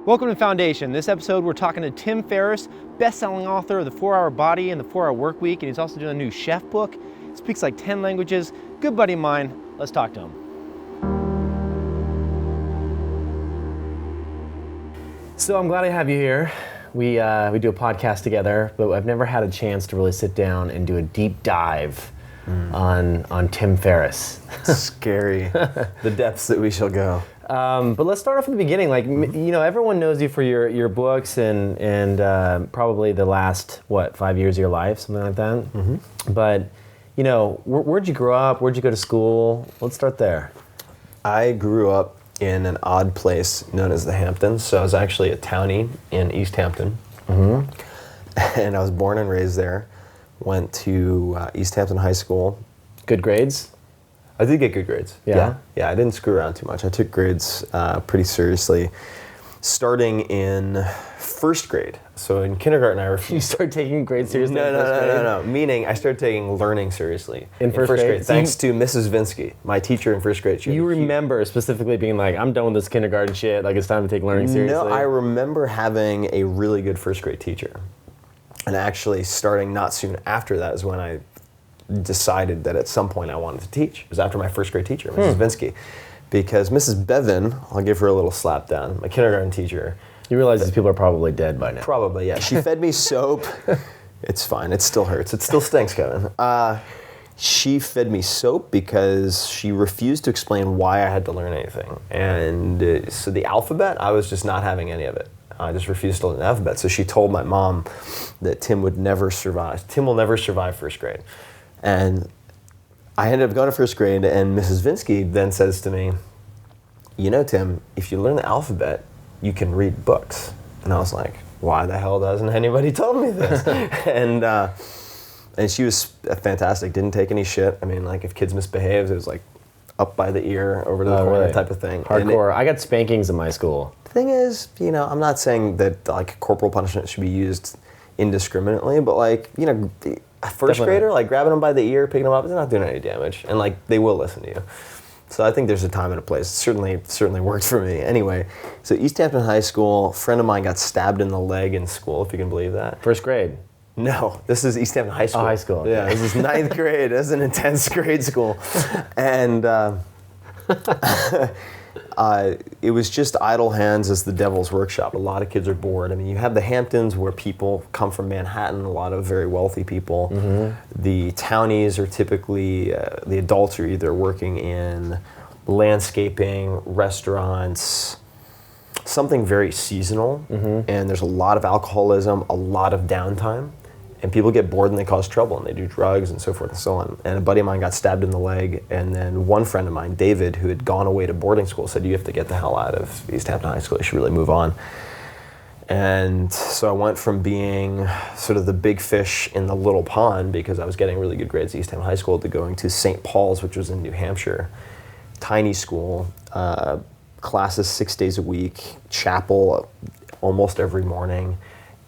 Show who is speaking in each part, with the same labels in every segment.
Speaker 1: Welcome to Foundation. This episode we're talking to Tim Ferriss, best-selling author of The 4-Hour Body and The 4-Hour Workweek, and he's also doing a new chef book. He speaks like 10 languages. Good buddy of mine. Let's talk to him. So I'm glad I have you here. We do a podcast together, but I've never had a chance to really sit down and do a deep dive on Tim Ferriss.
Speaker 2: Scary, the depths that we shall go.
Speaker 1: But let's start off at the beginning. Like, you know, everyone knows you for your books and probably the last, 5 years of your life, something like that. Mm-hmm. But, you know, where'd you grow up? Where'd you go to school? Let's start there.
Speaker 2: I grew up in an odd place known as the Hamptons. So I was actually a townie in East Hampton. Mm-hmm. And I was born and raised there. Went to East Hampton High School.
Speaker 1: Good grades?
Speaker 2: I did get good grades.
Speaker 1: Yeah,
Speaker 2: I didn't screw around too much. I took grades pretty seriously, starting in first grade. So in kindergarten, I refused.
Speaker 1: You started taking grades seriously?
Speaker 2: No. Meaning, I started taking learning seriously
Speaker 1: in first grade.
Speaker 2: Thanks to Mrs. Vinsky, my teacher in first grade.
Speaker 1: You remember specifically being like, "I'm done with this kindergarten shit. Like, it's time to take learning seriously."
Speaker 2: No, I remember having a really good first grade teacher, and actually starting not soon after that is when I decided that at some point I wanted to teach. It was after my first grade teacher, Mrs. Vinsky. Because Mrs. Bevan, I'll give her a little slap down, my kindergarten teacher.
Speaker 1: You realize these people are probably dead by now.
Speaker 2: Probably, yeah. She fed me soap. It's fine, it still hurts. It still stinks, Kevin. She fed me soap because she refused to explain why I had to learn anything. And so the alphabet, I was just not having any of it. I just refused to learn the alphabet. So she told my mom that Tim would never survive. Tim will never survive first grade. And I ended up going to first grade, and Mrs. Vinsky then says to me, "You know, Tim, if you learn the alphabet, you can read books." And I was like, "Why the hell doesn't anybody tell me this?" and she was fantastic, didn't take any shit. I mean, like, if kids misbehaved, it was like up by the ear, over to the corner, really? Type of thing.
Speaker 1: Hardcore. I got spankings in my school.
Speaker 2: The thing is, you know, I'm not saying that, like, corporal punishment should be used indiscriminately, but, like, you know, a first grader, like, grabbing them by the ear, picking them up, it's not doing any damage, and, like, they will listen to you. So I think there's a time and a place. It certainly worked for me. Anyway, so East Hampton High School, a friend of mine got stabbed in the leg in school, if you can believe that.
Speaker 1: First grade?
Speaker 2: No, this is East Hampton High School.
Speaker 1: Oh, high school. Okay.
Speaker 2: Yeah, this is 9th grade. This is an intense grade school. And it was just idle hands as the devil's workshop. A lot of kids are bored. I mean, you have the Hamptons where people come from Manhattan, a lot of very wealthy people. Mm-hmm. The townies are typically, the adults are either working in landscaping, restaurants, something very seasonal. Mm-hmm. And there's a lot of alcoholism, a lot of downtime. And people get bored and they cause trouble and they do drugs and so forth and so on. And a buddy of mine got stabbed in the leg, and then one friend of mine, David, who had gone away to boarding school, said, "You have to get the hell out of East Hampton High School, you should really move on." And so I went from being sort of the big fish in the little pond, because I was getting really good grades at East Hampton High School, to going to St. Paul's, which was in New Hampshire. Tiny school, classes 6 days a week, chapel almost every morning,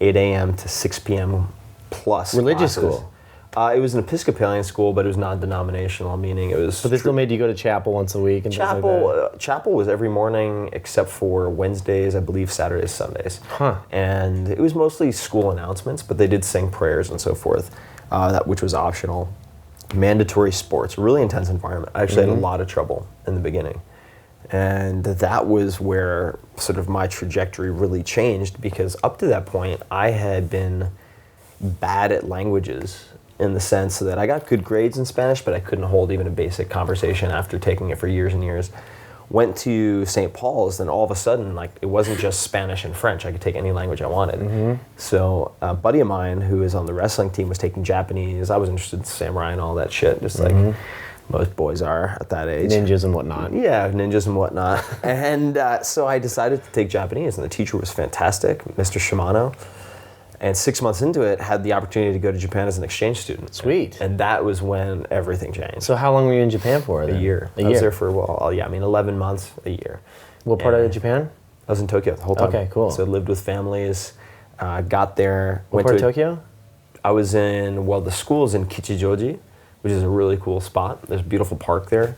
Speaker 2: 8 a.m. to 6 p.m. plus
Speaker 1: religious
Speaker 2: classes.
Speaker 1: School?
Speaker 2: It was an Episcopalian school, but it was non-denominational, meaning it was...
Speaker 1: But they still made you go to chapel once a week and things like that?
Speaker 2: Chapel was every morning except for Wednesdays, I believe Saturdays, Sundays. Huh. And it was mostly school announcements, but they did sing prayers and so forth, which was optional. Mandatory sports, really intense environment. I actually had a lot of trouble in the beginning. And that was where sort of my trajectory really changed, because up to that point, I had been bad at languages, in the sense that I got good grades in Spanish, but I couldn't hold even a basic conversation after taking it for years and years. Went to St. Paul's, then all of a sudden, like, it wasn't just Spanish and French. I could take any language I wanted. Mm-hmm. So a buddy of mine who is on the wrestling team was taking Japanese. I was interested in samurai and all that shit, just like most boys are at that age.
Speaker 1: Ninjas and whatnot.
Speaker 2: Yeah, ninjas and whatnot. And so I decided to take Japanese, and the teacher was fantastic, Mr. Shimano. And 6 months into it, had the opportunity to go to Japan as an exchange student.
Speaker 1: Sweet.
Speaker 2: And that was when everything changed.
Speaker 1: So how long were you in Japan for then?
Speaker 2: A year. I was there for, 11 months, a year.
Speaker 1: What part of Japan?
Speaker 2: I was in Tokyo the whole time.
Speaker 1: Okay, cool.
Speaker 2: So I lived with families, got there.
Speaker 1: What part of Tokyo?
Speaker 2: I was in, the school's in Kichijoji, which is a really cool spot. There's a beautiful park there.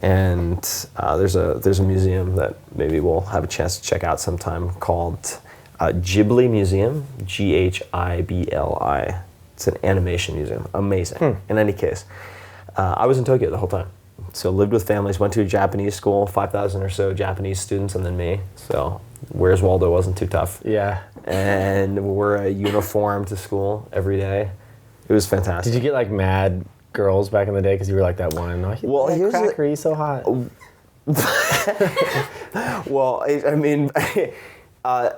Speaker 2: And there's a museum that maybe we'll have a chance to check out sometime called Ghibli Museum, Ghibli. It's an animation museum. Amazing. In any case, I was in Tokyo the whole time. So lived with families, went to a Japanese school, 5,000 or so Japanese students, and then me. So Where's Waldo wasn't too tough.
Speaker 1: Yeah.
Speaker 2: And wore a uniform to school every day. It was fantastic.
Speaker 1: Did you get like mad girls back in the day because you were like that one? Like,
Speaker 2: Well,
Speaker 1: that
Speaker 2: here's
Speaker 1: cracker, he's so hot.
Speaker 2: Well, I mean,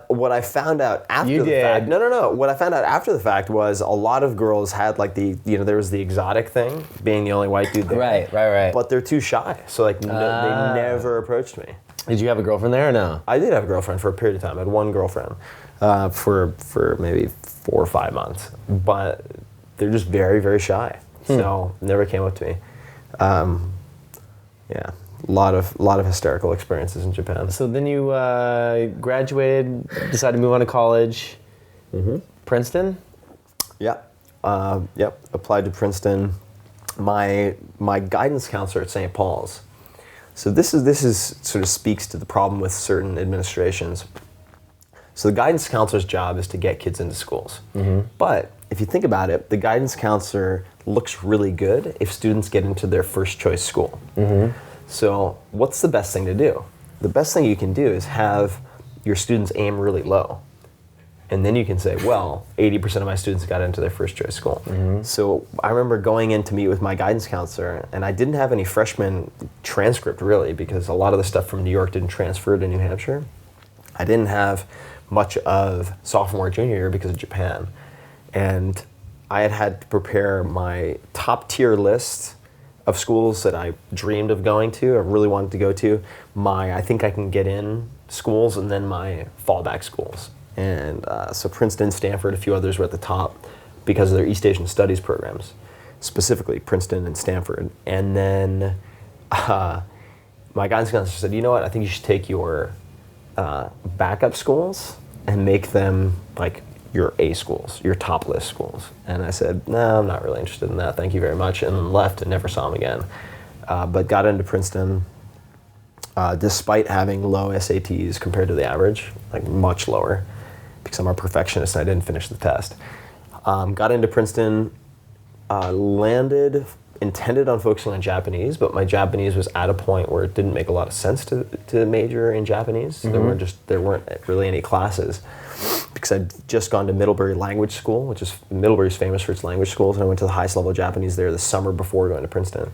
Speaker 2: what I found out after
Speaker 1: You
Speaker 2: the
Speaker 1: did.
Speaker 2: fact. No. What I found out after the fact was a lot of girls had like there was the exotic thing, being the only white dude there.
Speaker 1: Right.
Speaker 2: But they're too shy, so like they never approached me.
Speaker 1: Did you have a girlfriend there or no?
Speaker 2: I did have a girlfriend for a period of time. I had one girlfriend for maybe 4 or 5 months, but they're just very, very shy. So never came up to me. Yeah, a lot of hysterical experiences in Japan.
Speaker 1: So then you graduated, decided to move on to college. Princeton?
Speaker 2: Yep. Applied to Princeton. My guidance counselor at St. Paul's. So this is sort of speaks to the problem with certain administrations. So the guidance counselor's job is to get kids into schools. But if you think about it, the guidance counselor looks really good if students get into their first choice school. So what's the best thing to do? The best thing you can do is have your students aim really low. And then you can say, well, 80% of my students got into their first choice school. So I remember going in to meet with my guidance counselor, and I didn't have any freshman transcript really, because a lot of the stuff from New York didn't transfer to New Hampshire. I didn't have much of sophomore, junior year because of Japan. And I had to prepare my top tier list of schools that I dreamed of going to, or really wanted to go to, my I think I can get in schools, and then my fallback schools. And so Princeton, Stanford, a few others were at the top because of their East Asian Studies programs, specifically Princeton and Stanford. And then my guidance counselor said, you know what, I think you should take your backup schools and make them like your A schools, your top list schools. And I said, no, I'm not really interested in that, thank you very much, and left and never saw him again. But got into Princeton, despite having low SATs compared to the average, like much lower, because I'm a perfectionist and I didn't finish the test. Got into Princeton, intended on focusing on Japanese, but my Japanese was at a point where it didn't make a lot of sense to major in Japanese. There weren't really any classes, because I'd just gone to Middlebury Language School, which is, Middlebury's famous for its language schools, and I went to the highest level of Japanese there the summer before going to Princeton.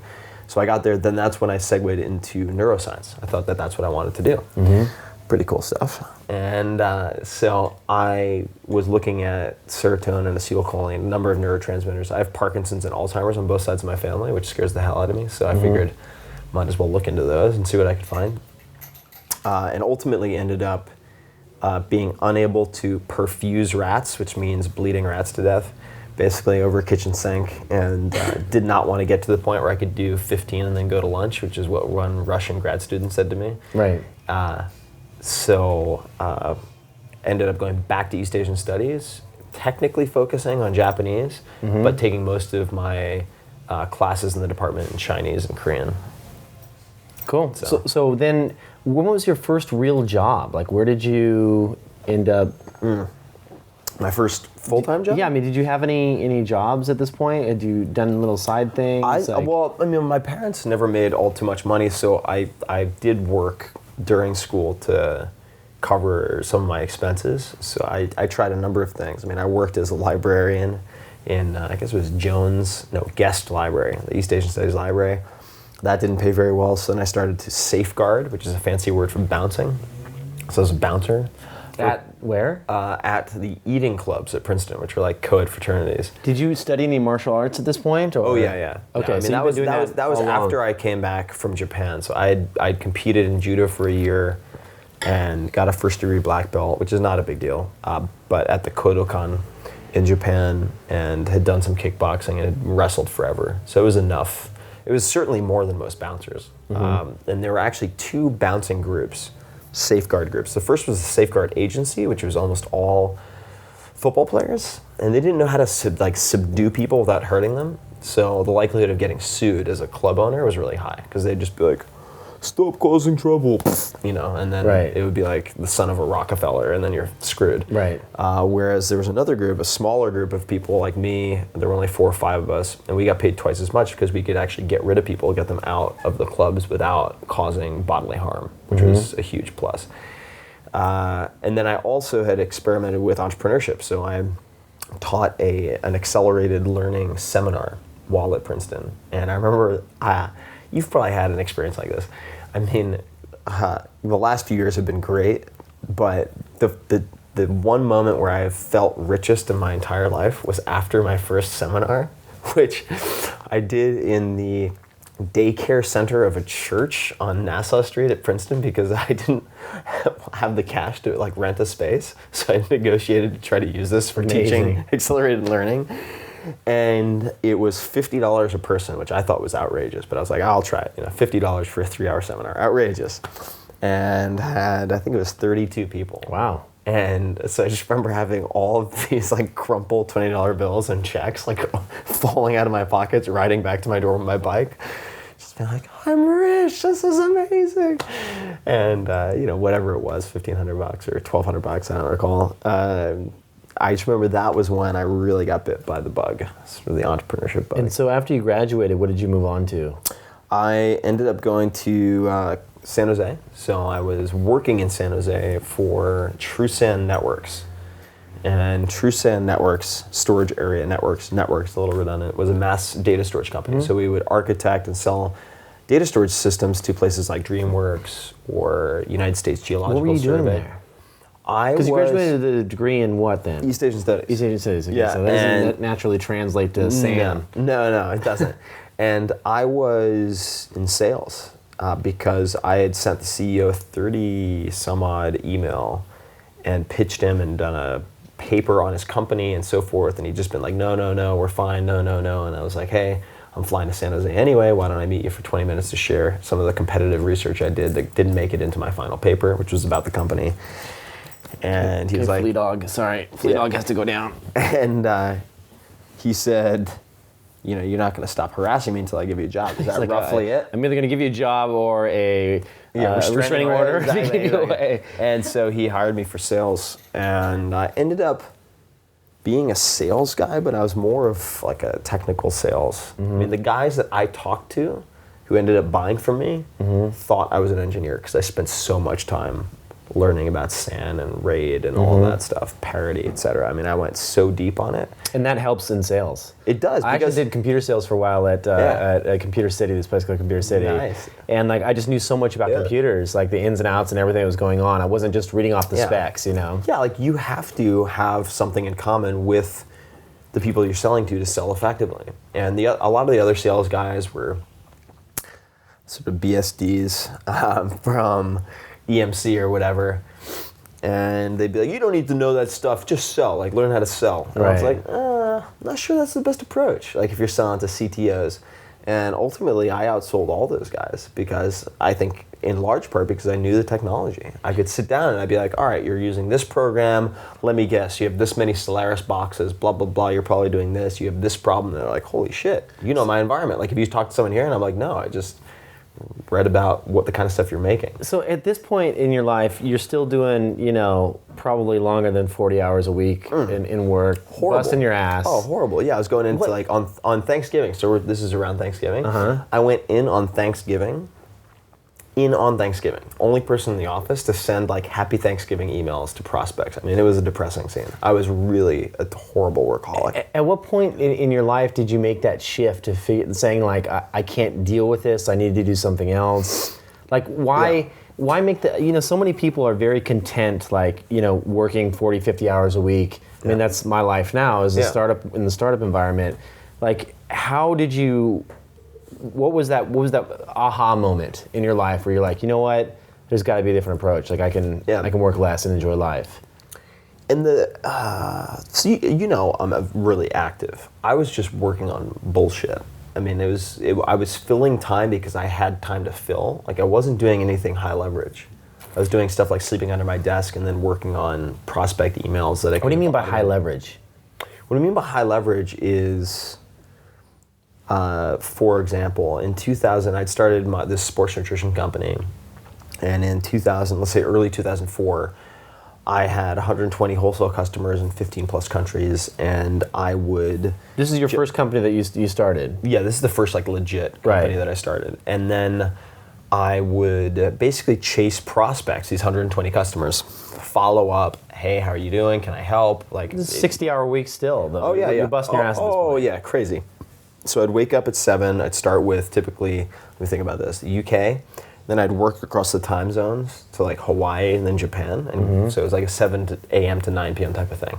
Speaker 2: So I got there, then that's when I segued into neuroscience. I thought that that's what I wanted to do. Pretty cool stuff. And so I was looking at serotonin and acetylcholine, a number of neurotransmitters. I have Parkinson's and Alzheimer's on both sides of my family, which scares the hell out of me. So I figured might as well look into those and see what I could find. And ultimately ended up being unable to perfuse rats, which means bleeding rats to death, basically over a kitchen sink, and did not want to get to the point where I could do 15 and then go to lunch, which is what one Russian grad student said to me.
Speaker 1: Right.
Speaker 2: So ended up going back to East Asian Studies, technically focusing on Japanese, but taking most of my classes in the department in Chinese and Korean.
Speaker 1: Cool. So then, when was your first real job? Like, where did you end up?
Speaker 2: My first full-time job?
Speaker 1: Yeah, I mean, did you have any jobs at this point? Had you done little side things?
Speaker 2: Well, I mean, my parents never made all too much money, so I did work during school to cover some of my expenses. So I tried a number of things. I mean, I worked as a librarian in, I guess it was Guest Library, the East Asian Studies Library. That didn't pay very well, so then I started to safeguard, which is a fancy word for bouncing. So I was a bouncer.
Speaker 1: At where?
Speaker 2: At the eating clubs at Princeton, which were like co-ed fraternities.
Speaker 1: Did you study any martial arts at this point? Or?
Speaker 2: Oh yeah.
Speaker 1: Okay,
Speaker 2: I mean,
Speaker 1: so
Speaker 2: that was after I came back from Japan. So I'd competed in judo for a year, and got a first degree black belt, which is not a big deal. But at the Kodokan in Japan, and had done some kickboxing and had wrestled forever. So it was enough. It was certainly more than most bouncers. And there were actually 2 bouncing groups, safeguard groups. The first was the safeguard agency, which was almost all football players, and they didn't know how to subdue people without hurting them. So the likelihood of getting sued as a club owner was really high, because they'd just be like, stop causing trouble, you know, and then
Speaker 1: Right.
Speaker 2: it would be like the son of a Rockefeller, and then you're screwed.
Speaker 1: Right.
Speaker 2: Whereas there was another group, a smaller group of people like me, there were only 4 or 5 of us, and we got paid twice as much because we could actually get rid of people, get them out of the clubs without causing bodily harm, which was a huge plus. And then I also had experimented with entrepreneurship, so I taught an accelerated learning seminar while at Princeton. And I remember, you've probably had an experience like this. I mean, the last few years have been great, but the one moment where I felt richest in my entire life was after my first seminar, which I did in the daycare center of a church on Nassau Street at Princeton because I didn't have the cash to like rent a space. So I negotiated to try to use this for teaching accelerated learning. And it was $50 a person, which I thought was outrageous, but I was like, I'll try it. You know, $50 for a 3-hour seminar, outrageous. And had, I think it was 32 people.
Speaker 1: Wow.
Speaker 2: And so I just remember having all of these like crumpled $20 bills and checks like falling out of my pockets, riding back to my door with my bike. Just being like, I'm rich, this is amazing. And you know, whatever it was, $1,500 or $1,200, I don't recall. I just remember that was when I really got bit by the bug, sort of the entrepreneurship bug.
Speaker 1: And so after you graduated, what did you move on to?
Speaker 2: I ended up going to San Jose. So I was working in San Jose for TrueSand Networks. And TrueSand Networks, storage area networks, a little redundant, was a mass data storage company. So we would architect and sell data storage systems to places like DreamWorks or United States Geological Survey.
Speaker 1: What were you doing there? Because you graduated with a degree in what then?
Speaker 2: East Asian Studies.
Speaker 1: East Asian Studies. Okay.
Speaker 2: Yeah,
Speaker 1: So that doesn't naturally translate to SAM.
Speaker 2: No, it doesn't. And I was in sales because I had sent the CEO 30 some odd email and pitched him and done a paper on his company and so forth. And he'd just been like, no, we're fine, no. And I was like, hey, I'm flying to San Jose anyway. Why don't I meet you for 20 minutes to share some of the competitive research I did that didn't make it into my final paper, which was about the company. And he was like,
Speaker 1: Flea Dog, sorry. Flea Dog has to go down.
Speaker 2: And he said, you know, you're not going to stop harassing me until I give you a job. Is that like roughly it?
Speaker 1: I'm either going to give you a job or a restraining order.
Speaker 2: Exactly. And so he hired me for sales. And I ended up being a sales guy, but I was more of like a technical sales. I mean, the guys that I talked to who ended up buying from me thought I was an engineer because I spent so much time learning about SAN and RAID and all of that stuff, parity, et cetera. I mean, I went so deep on it.
Speaker 1: And that helps in sales.
Speaker 2: It does.
Speaker 1: I actually did computer sales for a while at Computer City, this place called Computer City.
Speaker 2: Nice.
Speaker 1: And like I just knew so much about computers, like the ins and outs and everything that was going on. I wasn't just reading off the specs, you know?
Speaker 2: Yeah, like you have to have something in common with the people you're selling to sell effectively. And a lot of the other sales guys were sort of BSDs from EMC or whatever, and they'd be like, you don't need to know that stuff, just sell, like learn how to sell. And I was like, I'm not sure that's the best approach, like if you're selling to CTOs. And ultimately I outsold all those guys because I think in large part because I knew the technology. I could sit down and I'd be like, all right, you're using this program, let me guess, you have this many Solaris boxes, blah, blah, blah, you're probably doing this, you have this problem. And they're like, holy shit, you know my environment. Like if you talk to someone here and I'm like, no, I just read about what the kind of stuff you're making.
Speaker 1: So at this point in your life, you're still doing, you know, probably longer than 40 hours a week in work, busting your ass.
Speaker 2: Oh, horrible. Yeah, I was going into like on Thanksgiving. So this is around Thanksgiving. I went in on Thanksgiving. Only person in the office to send like happy Thanksgiving emails to prospects. I mean, it was a depressing scene. I was really a horrible workaholic.
Speaker 1: At what point in your life did you make that shift to saying like, I can't deal with this, I need to do something else? Like why make you know, so many people are very content, like, you know, working 40, 50 hours a week. I mean, that's my life now as a startup, in the startup environment. Like, how did you, what was that aha moment in your life where you're like, you know what, there's got to be a different approach. Like I can work less and enjoy life.
Speaker 2: And so you know, I'm really active. I was just working on bullshit. I mean, I was filling time because I had time to fill. Like I wasn't doing anything high leverage. I was doing stuff like sleeping under my desk and then working on prospect emails that I could.
Speaker 1: What do you mean by high leverage?
Speaker 2: What I mean by high leverage is For example, in 2000, I'd started this sports nutrition company. And in 2000, let's say early 2004, I had 120 wholesale customers in 15 plus countries, and I would...
Speaker 1: This is your first company that you started?
Speaker 2: Yeah, this is the first like legit company that I started. And then I would basically chase prospects, these 120 customers, follow up, hey, how are you doing? Can I help? Like,
Speaker 1: this is 60-hour week still, though. You're busting your ass at this point.
Speaker 2: Oh, yeah, crazy. So I'd wake up at 7, I'd start with typically, let me think about this, the UK, then I'd work across the time zones to like Hawaii and then Japan, and so it was like a 7 a.m. to 9 p.m. type of thing.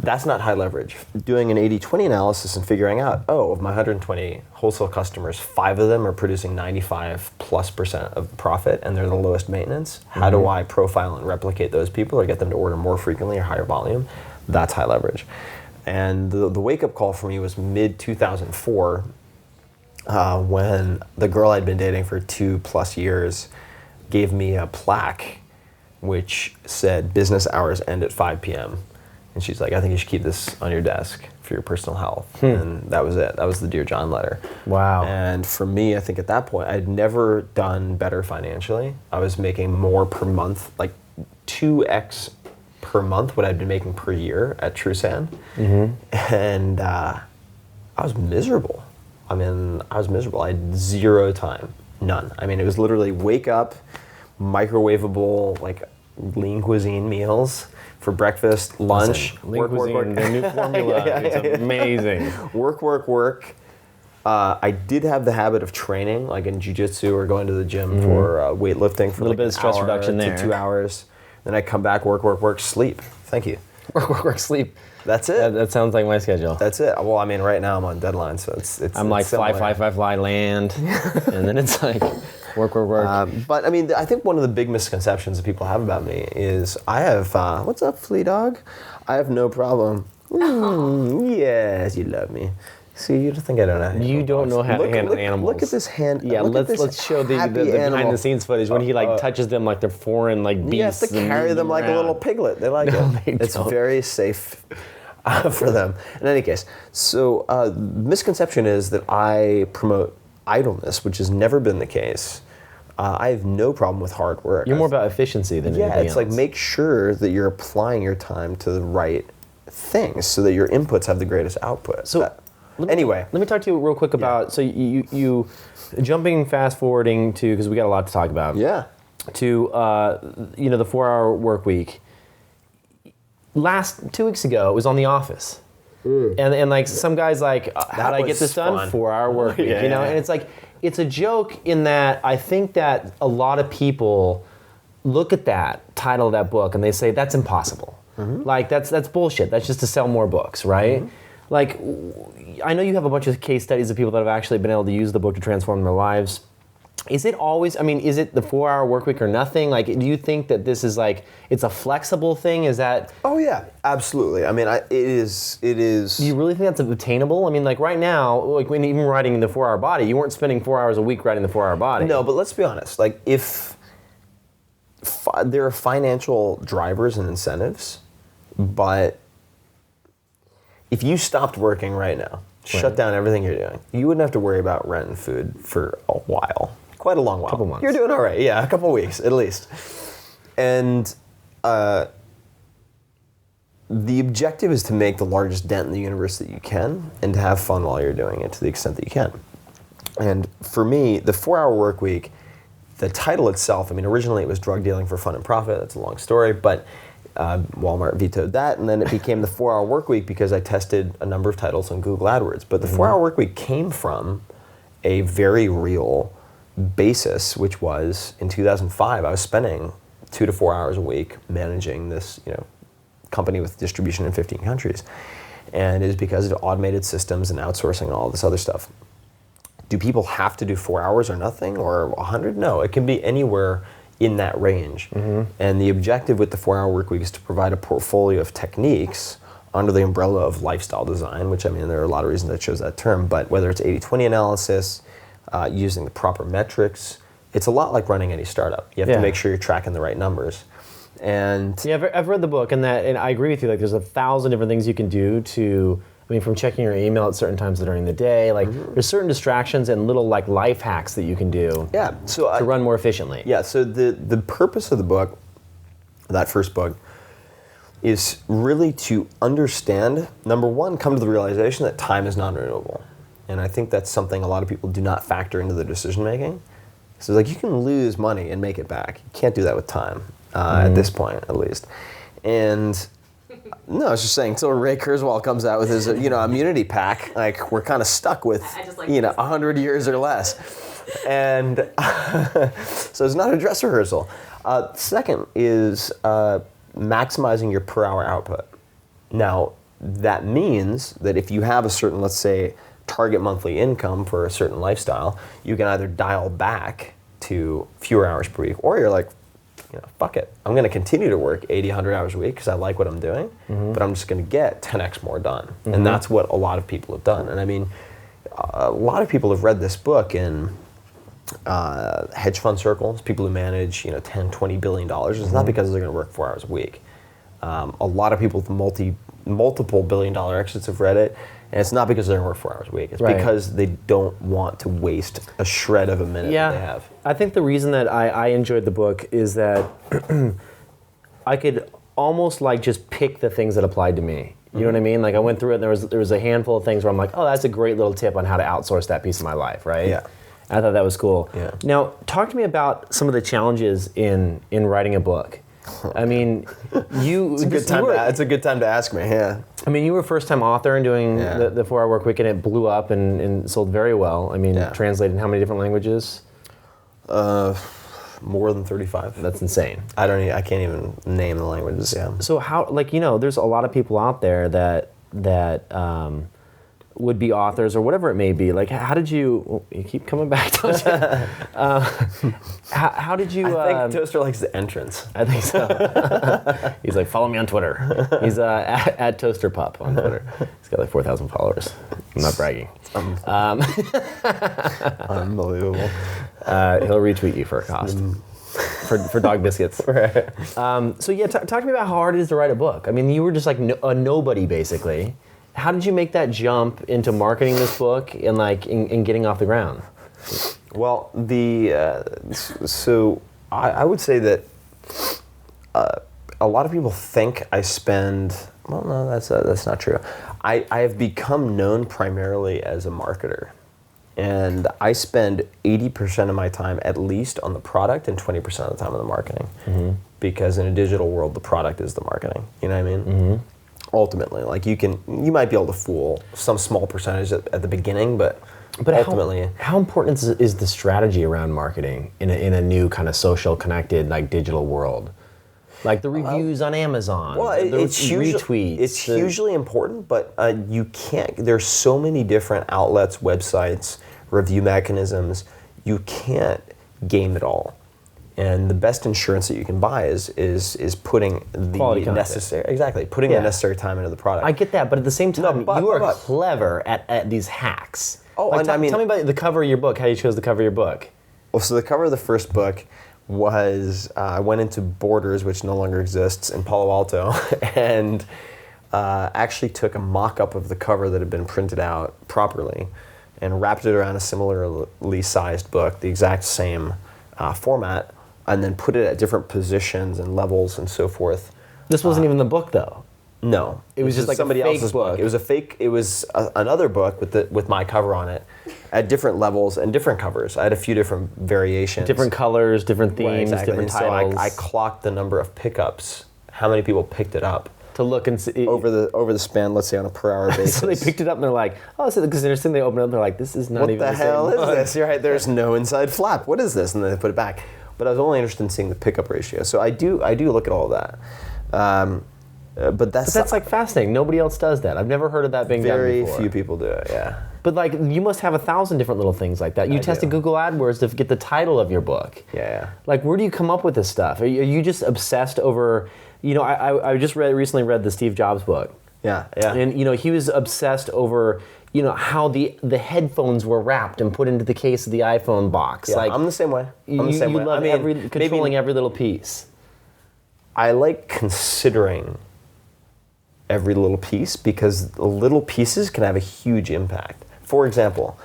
Speaker 2: That's not high leverage. Doing an 80-20 analysis and figuring out, of my 120 wholesale customers, 5 of them are producing 95+% of profit, and they're the lowest maintenance. How do I profile and replicate those people or get them to order more frequently or higher volume? That's high leverage. And the wake-up call for me was mid-2004, when the girl I'd been dating for 2+ years gave me a plaque which said business hours end at 5 p.m. And she's like, I think you should keep this on your desk for your personal health. And that was it. That was the Dear John letter.
Speaker 1: Wow.
Speaker 2: And for me, I think at that point, I'd never done better financially. I was making more per month, like 2x per month what I'd been making per year at Trusan. And I was miserable. I had zero time, none. I mean, it was literally wake up, microwavable, like lean cuisine meals for breakfast, lunch,
Speaker 1: Lean cuisine, the new formula, it's amazing.
Speaker 2: Work. I did have the habit of training, like in jiu-jitsu or going to the gym for weightlifting for
Speaker 1: a little
Speaker 2: like
Speaker 1: bit of stress reduction
Speaker 2: to
Speaker 1: there.
Speaker 2: 2 hours. Then I come back, work, sleep. Thank you.
Speaker 1: Work, sleep.
Speaker 2: That's it.
Speaker 1: That sounds like my schedule.
Speaker 2: That's it. Well, I mean, right now I'm on deadline, so it's
Speaker 1: I'm like fly, land, and then it's like work.
Speaker 2: But I mean, I think one of the big misconceptions that people have about me is I have, what's up, flea dog? I have no problem. Yes, you love me. See, you think I don't know how to handle
Speaker 1: You don't know how to handle animals.
Speaker 2: Look at this hand.
Speaker 1: Yeah, let's show the behind the scenes footage when he like touches them like they're foreign like beasts.
Speaker 2: You have to carry them like a little piglet. They like it. It's very safe for them. In any case, so misconception is that I promote idleness, which has never been the case. I have no problem with hard work.
Speaker 1: You're more about efficiency than anything else.
Speaker 2: Yeah, it's like make sure that you're applying your time to the right things so that your inputs have the greatest output.
Speaker 1: So.
Speaker 2: Anyway,
Speaker 1: let me talk to you real quick about so you jumping fast forwarding to because we got a lot to talk about.
Speaker 2: Yeah.
Speaker 1: To the 4-hour work week. Last 2 weeks ago, it was on The Office, and like some guys like how do I get this done? 4-hour work week, and it's like it's a joke in that I think that a lot of people look at that title of that book and they say that's impossible. Like that's bullshit. That's just to sell more books, right? Like, I know you have a bunch of case studies of people that have actually been able to use the book to transform their lives. Is it always, is it the 4-hour work week or nothing? Like, do you think that this is like, it's a flexible thing? Is that?
Speaker 2: Oh yeah, absolutely. I mean, it is.
Speaker 1: Do you really think that's obtainable? I mean, like right now, like when even writing the 4-hour body, you weren't spending 4 hours a week writing the 4-hour body.
Speaker 2: No, but let's be honest. Like if there are financial drivers and incentives, but if you stopped working right now, shut down everything you're doing, you wouldn't have to worry about rent and food for a while. Quite a long while.
Speaker 1: Couple months.
Speaker 2: You're doing all right. Yeah, a couple weeks at least. And the objective is to make the largest dent in the universe that you can and to have fun while you're doing it to the extent that you can. And for me, the 4-hour work week, the title itself, originally it was drug dealing for fun and profit. That's a long story, but Walmart vetoed that, and then it became the 4-hour work week because I tested a number of titles on Google AdWords. But the 4-hour work week came from a very real basis, which was in 2005, I was spending 2 to 4 hours a week managing this, company with distribution in 15 countries. And it is because of automated systems and outsourcing and all this other stuff. Do people have to do 4 hours or nothing or 100? No, it can be anywhere in that range. And the objective with the 4-hour work week is to provide a portfolio of techniques under the umbrella of lifestyle design, which there are a lot of reasons I chose that term, but whether it's 80-20 analysis, using the proper metrics, it's a lot like running any startup. You have to make sure you're tracking the right numbers. And
Speaker 1: yeah, I've read the book, and I agree with you. Like, there's 1,000 different things you can do to I mean, from checking your email at certain times during the day, like there's certain distractions and little like life hacks that you can do to run more efficiently.
Speaker 2: Yeah, so the purpose of the book, that first book, is really to understand, number one, come to the realization that time is non-renewable. And I think that's something a lot of people do not factor into their decision making. So like you can lose money and make it back. You can't do that with time, at this point at least. And no, I was just saying, until Ray Kurzweil comes out with his, immunity pack, like we're kind of stuck with, 100 years or less. And so it's not a dress rehearsal. Second is maximizing your per hour output. Now, that means that if you have a certain, let's say, target monthly income for a certain lifestyle, you can either dial back to fewer hours per week, or you're like, fuck it. I'm going to continue to work 80, 100 hours a week because I like what I'm doing, but I'm just going to get 10x more done. And that's what a lot of people have done. And I mean, a lot of people have read this book in hedge fund circles, people who manage, 10, 20 billion dollars. It's not because they're going to work 4 hours a week. A lot of people with multiple billion-dollar exits have read it, and it's not because they're going to work 4 hours a week. It's because they don't want to waste a shred of a minute that they have.
Speaker 1: I think the reason that I enjoyed the book is that I could almost like just pick the things that applied to me. You know what I mean? Like I went through it, and there was a handful of things where I'm like, oh, that's a great little tip on how to outsource that piece of my life, right?
Speaker 2: Yeah.
Speaker 1: I thought that was cool.
Speaker 2: Yeah.
Speaker 1: Now, talk to me about some of the challenges in writing a book. I mean,
Speaker 2: it's a good time to ask me. Yeah.
Speaker 1: I mean, you were a first-time author and doing the 4-Hour Workweek, and it blew up and sold very well. I mean, translated in how many different languages?
Speaker 2: More than 35.
Speaker 1: That's insane.
Speaker 2: I can't even name the languages. Yeah.
Speaker 1: So how, there's a lot of people out there that would be authors or whatever it may be. Like, how did you keep coming back, don't you? How did you...
Speaker 2: I think Toaster likes the entrance.
Speaker 1: I think so. He's like, follow me on Twitter. He's at ToasterPup on Twitter. He's got like 4,000 followers. I'm not bragging.
Speaker 2: Unbelievable.
Speaker 1: He'll retweet you for a cost. For dog biscuits. Right. So yeah, talk to me about how hard it is to write a book. I mean, you were just like a nobody, basically. How did you make that jump into marketing this book and like in getting off the ground?
Speaker 2: Well, so I would say that a lot of people think I spend. Well, no, that's not true. I have become known primarily as a marketer, and I spend 80% of my time at least on the product and 20% of the time on the marketing. Because in a digital world, the product is the marketing. You know what I mean? Ultimately, like you might be able to fool some small percentage at the beginning, but ultimately,
Speaker 1: how important is the strategy around marketing in a new kind of social, connected, like digital world? Like the reviews on Amazon,
Speaker 2: it's
Speaker 1: retweets.
Speaker 2: It's hugely important, but you can't. There's so many different outlets, websites, review mechanisms. You can't game it all. And the best insurance that you can buy is putting the necessary the necessary time into the product.
Speaker 1: I get that, but at the same time, you are clever at these hacks.
Speaker 2: Oh,
Speaker 1: like, tell me about the cover of your book. How you chose the cover of your book?
Speaker 2: Well, so the cover of the first book was I went into Borders, which no longer exists, in Palo Alto, and actually took a mock-up of the cover that had been printed out properly, and wrapped it around a similarly sized book, the exact same format, and then put it at different positions and levels and so forth.
Speaker 1: This wasn't even the book, though.
Speaker 2: No,
Speaker 1: it was just like
Speaker 2: somebody else's
Speaker 1: book.
Speaker 2: It was a fake. It was another book with my cover on it, at different levels and different covers. I had a few different variations,
Speaker 1: different colors, different themes, different titles.
Speaker 2: So I clocked the number of pickups, how many people picked it up.
Speaker 1: To look and see
Speaker 2: over the span, let's say on a per hour basis.
Speaker 1: So they picked it up and they're like, oh, so because interesting. They open it up, and they're like, this is not even the same book.
Speaker 2: What the hell is this? You're right. There's no inside flap. What is this? And then they put it back. But I was only interested in seeing the pickup ratio. So I do look at all of that. But that's
Speaker 1: like fascinating. Nobody else does that. I've never heard of that being done before.
Speaker 2: Very few people do it. Yeah.
Speaker 1: But like, you must have 1,000 different little things like that. You tested Google AdWords to get the title of your book.
Speaker 2: Yeah.
Speaker 1: Like, where do you come up with this stuff? Are you just obsessed over? I just recently read the Steve Jobs book.
Speaker 2: Yeah.
Speaker 1: And he was obsessed over how the headphones were wrapped and put into the case of the iPhone box.
Speaker 2: Yeah, like, I'm the same way.
Speaker 1: You love controlling every little piece.
Speaker 2: I like considering every little piece, because the little pieces can have a huge impact. For example,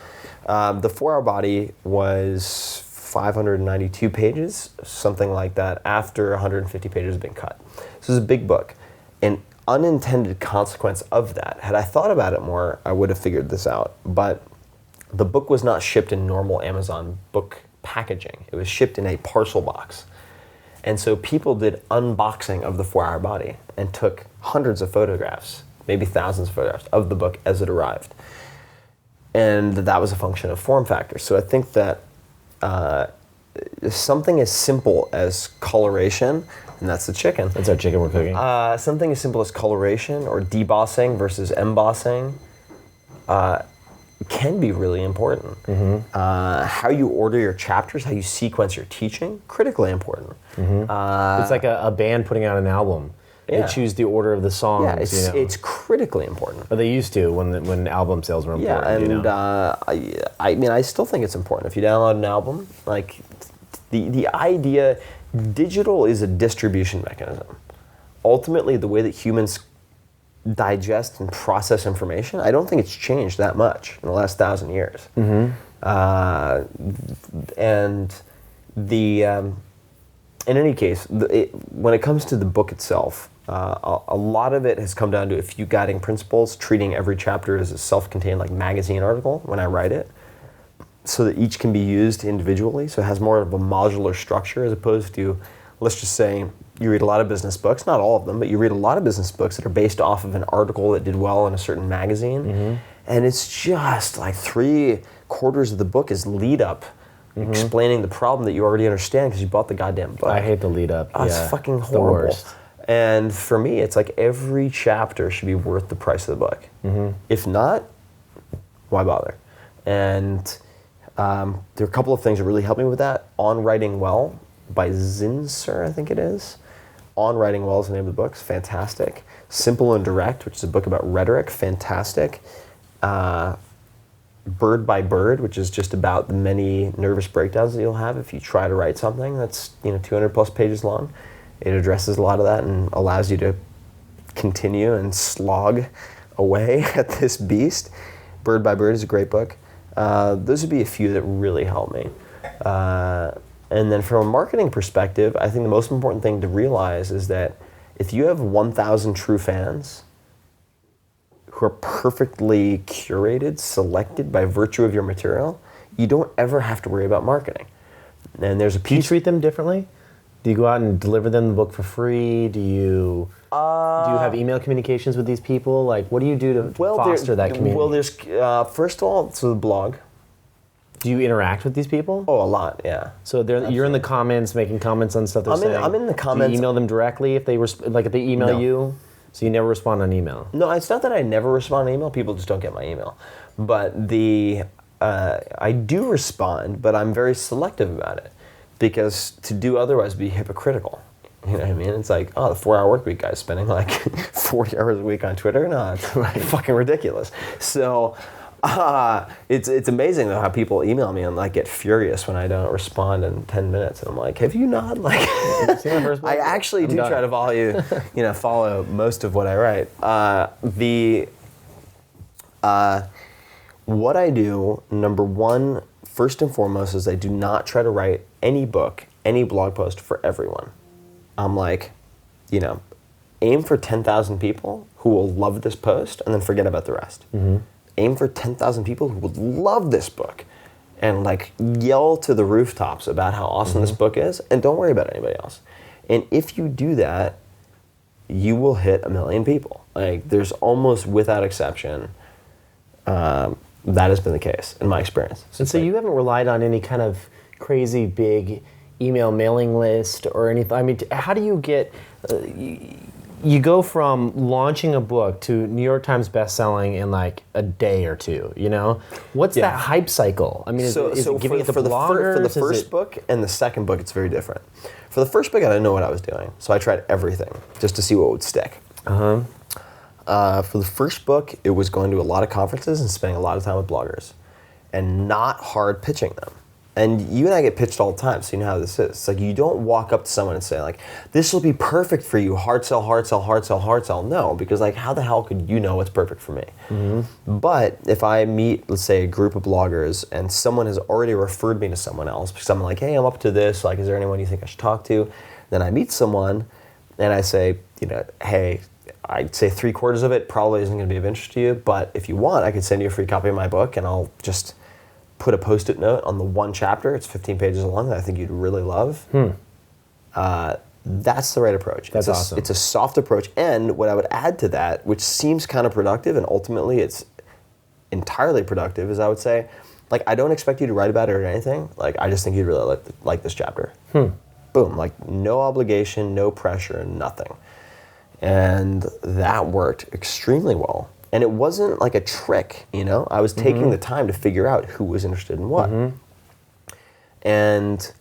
Speaker 2: the 4-Hour Body was 592 pages, something like that, after 150 pages had been cut. So it's a big book. An unintended consequence of that, had I thought about it more, I would have figured this out. But the book was not shipped in normal Amazon book packaging. It was shipped in a parcel box. And so people did unboxing of the 4-Hour Body and took hundreds of photographs, maybe thousands of photographs of the book as it arrived. And that was a function of form factor. So I think that something as simple as coloration, and that's the chicken.
Speaker 1: That's our chicken we're cooking.
Speaker 2: Something as simple as coloration or debossing versus embossing can be really important. How you order your chapters, how you sequence your teaching, critically important.
Speaker 1: It's like a band putting out an album.
Speaker 2: Yeah.
Speaker 1: They choose the order of the songs.
Speaker 2: Yeah, it's critically important.
Speaker 1: Or they used to when album sales were important.
Speaker 2: Yeah, and I mean, I still think it's important. If you download an album, like the idea, digital is a distribution mechanism. Ultimately, the way that humans digest and process information, I don't think it's changed that much in the last 1,000 years. And in any case, when it comes to the book itself, a lot of it has come down to a few guiding principles, treating every chapter as a self-contained like magazine article when I write it, so that each can be used individually, so it has more of a modular structure as opposed to, let's just say, you read a lot of business books, not all of them, but you read a lot of business books that are based off of an article that did well in a certain magazine, and it's just like 3/4 of the book is lead up, explaining the problem that you already understand because you bought the goddamn book.
Speaker 1: I hate the lead up.
Speaker 2: It's fucking horrible.
Speaker 1: The worst.
Speaker 2: And for me, it's like every chapter should be worth the price of the book. If not, why bother? And there are a couple of things that really helped me with that. On Writing Well by Zinsser, I think it is. On Writing Well is the name of the book. It's fantastic. Simple and Direct, which is a book about rhetoric, fantastic. Bird by Bird, which is just about the many nervous breakdowns that you'll have if you try to write something that's 200 plus pages long. It addresses a lot of that and allows you to continue and slog away at this beast. Bird by Bird is a great book. Those would be a few that really help me. And then from a marketing perspective, I think the most important thing to realize is that if you have 1,000 true fans who are perfectly curated, selected by virtue of your material, you don't ever have to worry about marketing. And there's a piece.
Speaker 1: Do you treat them differently? Do you go out and deliver them the book for free? Do you have email communications with these people? Like, what do you do to foster that community?
Speaker 2: Well, there's first of all, so the blog.
Speaker 1: Do you interact with these people?
Speaker 2: Oh, a lot, yeah.
Speaker 1: So you're in the comments, making comments on stuff they're saying.
Speaker 2: I'm in the comments.
Speaker 1: Do you email them directly if they if they email
Speaker 2: No.
Speaker 1: you? So you never respond on email?
Speaker 2: No, it's not that I never respond to email. People just don't get my email. But I do respond, but I'm very selective about it, because to do otherwise would be hypocritical. You know what I mean? It's like, oh, the 4-Hour Workweek guy's spending like 40 hours a week on Twitter? No, it's fucking ridiculous. So it's amazing though how people email me and like get furious when I don't respond in 10 minutes. And I'm like, have you not? Like,
Speaker 1: See my first book?
Speaker 2: I actually do try to follow most of what I write. What I do, number one, first and foremost, is I do not try to write any book, any blog post for everyone. I'm like, aim for 10,000 people who will love this post and then forget about the rest. Aim for 10,000 people who would love this book and like yell to the rooftops about how awesome this book is, and don't worry about anybody else. And if you do that, you will hit 1 million people. Like, there's almost without exception, that has been the case in my experience.
Speaker 1: And so you haven't relied on any kind of crazy big email mailing list or anything? I mean, how do you get... you go from launching a book to New York Times bestselling in like a day or two, What's that hype cycle? I mean, is it giving it to bloggers?
Speaker 2: For the first book and the second book, it's very different. For the first book, I didn't know what I was doing, so I tried everything just to see what would stick. For the first book, it was going to a lot of conferences and spending a lot of time with bloggers and not hard pitching them. And you and I get pitched all the time, so you know how this is. It's like you don't walk up to someone and say like, this will be perfect for you, hard sell, hard sell, hard sell, hard sell. No, because like how the hell could you know what's perfect for me? But if I meet, let's say, a group of bloggers and someone has already referred me to someone else, because I'm like, hey, I'm up to this, like is there anyone you think I should talk to? Then I meet someone and I say, you know, hey, I'd say 3/4 of it probably isn't going to be of interest to you, but if you want, I could send you a free copy of my book and I'll just put a Post-it note on the one chapter. It's 15 pages long that I think you'd really love. That's the right approach.
Speaker 1: That's awesome.
Speaker 2: It's a soft approach. And what I would add to that, which seems counterproductive and ultimately it's entirely productive, is I would say, like, I don't expect you to write about it or anything. Like, I just think you'd really like this chapter. Boom. Like, no obligation, no pressure, nothing. And that worked extremely well. And it wasn't like a trick, you know? I was taking the time to figure out who was interested in what. And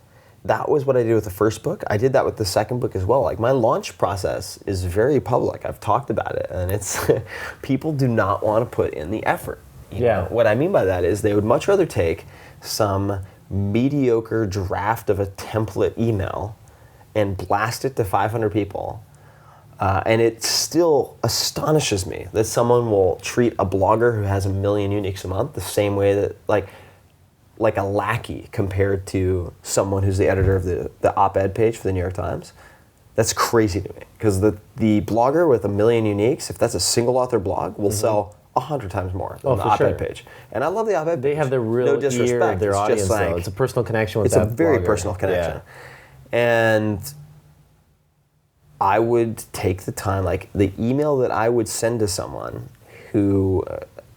Speaker 2: that was what I did with the first book. I did that with the second book as well. Like, my launch process is very public. I've talked about it. And it's, people do not want to put in the effort. You know? What I mean by that is they would much rather take some mediocre draft of a template email and blast it to 500 people. And it still astonishes me that someone will treat a blogger who has 1 million uniques a month the same way that, like a lackey compared to someone who's the editor of the op-ed page for the New York Times. That's crazy to me, because the blogger with 1 million uniques, if that's a single author blog, will sell 100 times more than the op-ed page. And I love the op-ed page.
Speaker 1: They have the real ear of their audience, though. It's a personal connection with that blogger. It's a very personal connection. And I would take the time, like the email that I would send to someone who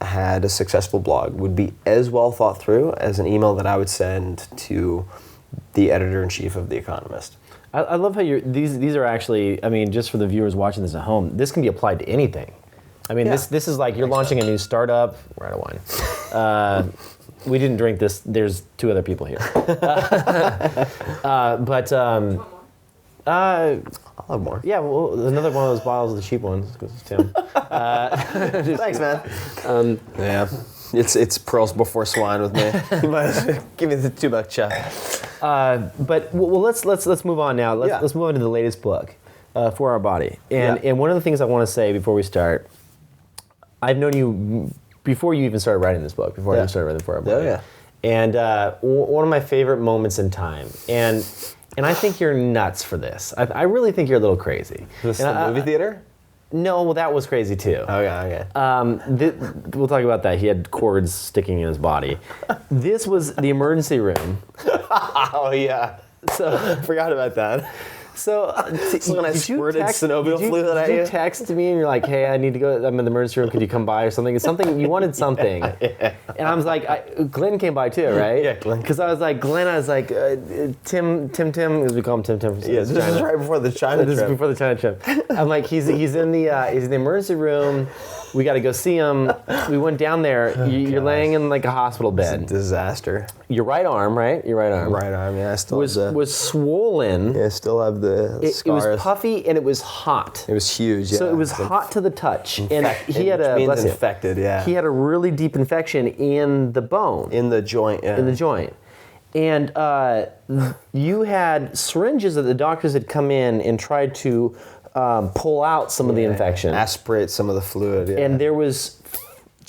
Speaker 1: had a successful blog would be as well thought through as an email that I would send to the editor-in-chief of The Economist. I love how these are actually, I mean, just for the viewers watching this at home, this can be applied to anything. I mean, this is like you're launching a new startup. We're out of wine. We didn't drink this. There's 2 other people here.
Speaker 2: I'll have more.
Speaker 1: Yeah, well, another one of those bottles of the cheap ones, because it's Tim.
Speaker 2: Thanks, man. Yeah, it's pearls before swine with me. You might as well give me the $2 check.
Speaker 1: But let's move on now. Let's move on to the latest book, For Our Body. And one of the things I want to say before we start, I've known you before you even started writing this book. Before I even started writing For Our Body.
Speaker 2: Oh yeah.
Speaker 1: And one of my favorite moments in time, and I think you're nuts for this. I really think you're a little crazy.
Speaker 2: Is this the movie theater?
Speaker 1: No, well, that was crazy too.
Speaker 2: Okay.
Speaker 1: We'll talk about that. He had cords sticking in his body. This was the emergency room.
Speaker 2: Oh yeah.
Speaker 1: So
Speaker 2: forgot about that.
Speaker 1: So
Speaker 2: when I squirted synovial fluid at you?
Speaker 1: Did you text me and you're like, hey, I need to go, I'm in the emergency room, could you come by or something? It's something, you wanted something. Yeah. And I was like, Glenn came by too, right?
Speaker 2: Yeah, Glenn.
Speaker 1: Because I was like, Tim, because we call him Tim.
Speaker 2: Yeah, this is right before the China trip.
Speaker 1: This is before the China trip. I'm like, he's in the emergency room. We got to go see him. We went down there. You're laying in like a hospital bed.
Speaker 2: It's a disaster.
Speaker 1: Your right arm, right? Your right arm.
Speaker 2: Right arm, yeah. I still
Speaker 1: was swollen.
Speaker 2: Yeah, I still have the scars.
Speaker 1: It was puffy and it was hot.
Speaker 2: It was huge, yeah.
Speaker 1: So it was hot to the touch. And he had
Speaker 2: infected, yeah.
Speaker 1: He had a really deep infection in the bone.
Speaker 2: In the joint, yeah.
Speaker 1: In the joint. And you had syringes that the doctors had come in and tried to pull out some of the infection.
Speaker 2: Aspirate some of the fluid, yeah.
Speaker 1: And there was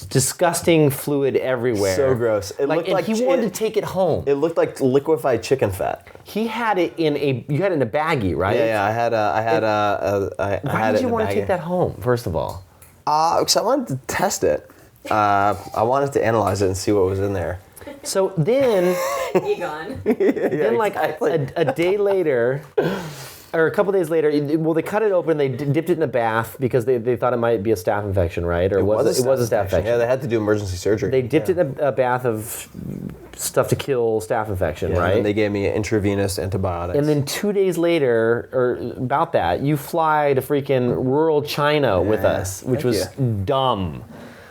Speaker 1: disgusting fluid everywhere.
Speaker 2: So gross. It looked like
Speaker 1: he wanted to take it home.
Speaker 2: It looked like liquefied chicken fat.
Speaker 1: He had it in a baggie, right?
Speaker 2: Yeah, I had it.
Speaker 1: Why did you want to take that home, first of all?
Speaker 2: Because I wanted to test it. I wanted to analyze it and see what was in there.
Speaker 1: So then,
Speaker 3: Egon.
Speaker 1: then like a day later, or a couple days later, well, they cut it open. They dipped it in a bath because they thought it might be a staph infection, right? Or it was a staph infection.
Speaker 2: Yeah, they had to do emergency surgery.
Speaker 1: They dipped it in a bath of stuff to kill staph infection, right?
Speaker 2: And they gave me intravenous antibiotics.
Speaker 1: And then 2 days later, or about that, you fly to freaking rural China with us, which was dumb.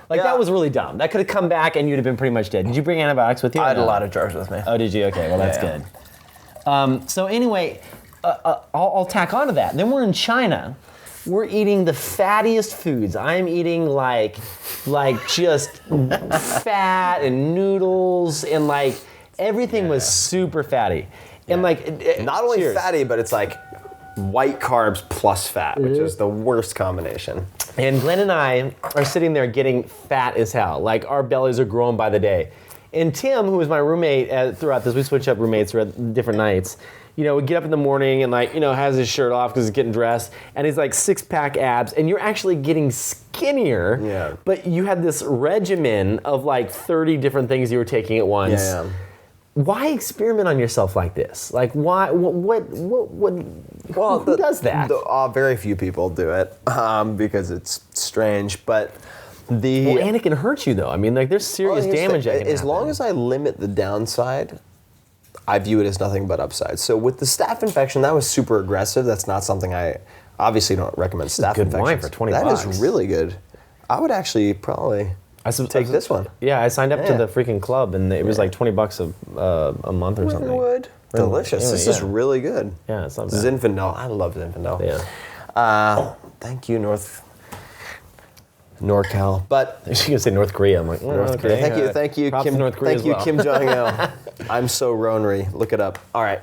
Speaker 1: Like, that was really dumb. That could have come back and you'd have been pretty much dead. Did you bring antibiotics with you?
Speaker 2: I had a lot of jars with me.
Speaker 1: Oh, did you? Okay, well, that's good. So anyway, I'll tack on to that. Then we're in China. We're eating the fattiest foods. I'm eating like just fat and noodles and like everything was super fatty. And like,
Speaker 2: not only
Speaker 1: cheers.
Speaker 2: fatty, but it's like white carbs plus fat, which is the worst combination.
Speaker 1: And Glenn and I are sitting there getting fat as hell. Like, our bellies are growing by the day. And Tim, who was my roommate throughout this, we switch up roommates throughout different nights, would get up in the morning and has his shirt off because he's getting dressed, and he's like 6-pack abs, and you're actually getting skinnier.
Speaker 2: Yeah.
Speaker 1: But you had this regimen of like 30 different things you were taking at once.
Speaker 2: Yeah.
Speaker 1: Why experiment on yourself like this? Like, why? What? Who does that?
Speaker 2: Very few people do it because it's strange, but
Speaker 1: and it can hurt you though. I mean, like, there's serious damage that can
Speaker 2: as
Speaker 1: happen.
Speaker 2: long as I limit the downside, I view it as nothing but upside. So with the staph infection, that was super aggressive. That's not something I obviously don't recommend. Staph
Speaker 1: good
Speaker 2: infections.
Speaker 1: wine for $20.
Speaker 2: That is really good. I would actually probably take this one.
Speaker 1: Yeah, I signed up to the freaking club, and it was like $20 a month or something.
Speaker 2: Would. Delicious.
Speaker 1: Anyway,
Speaker 2: this is really good.
Speaker 1: Yeah, it's not bad.
Speaker 2: Zinfandel. I love Zinfandel.
Speaker 1: Yeah.
Speaker 2: Thank you, NorCal. But
Speaker 1: She's gonna say North Korea. I'm like,
Speaker 2: North Korea. Thank you,
Speaker 1: props
Speaker 2: Kim.
Speaker 1: to North Korea
Speaker 2: Thank you,
Speaker 1: as well.
Speaker 2: Kim Jong Il. I'm so Ronry. Look it up. All right.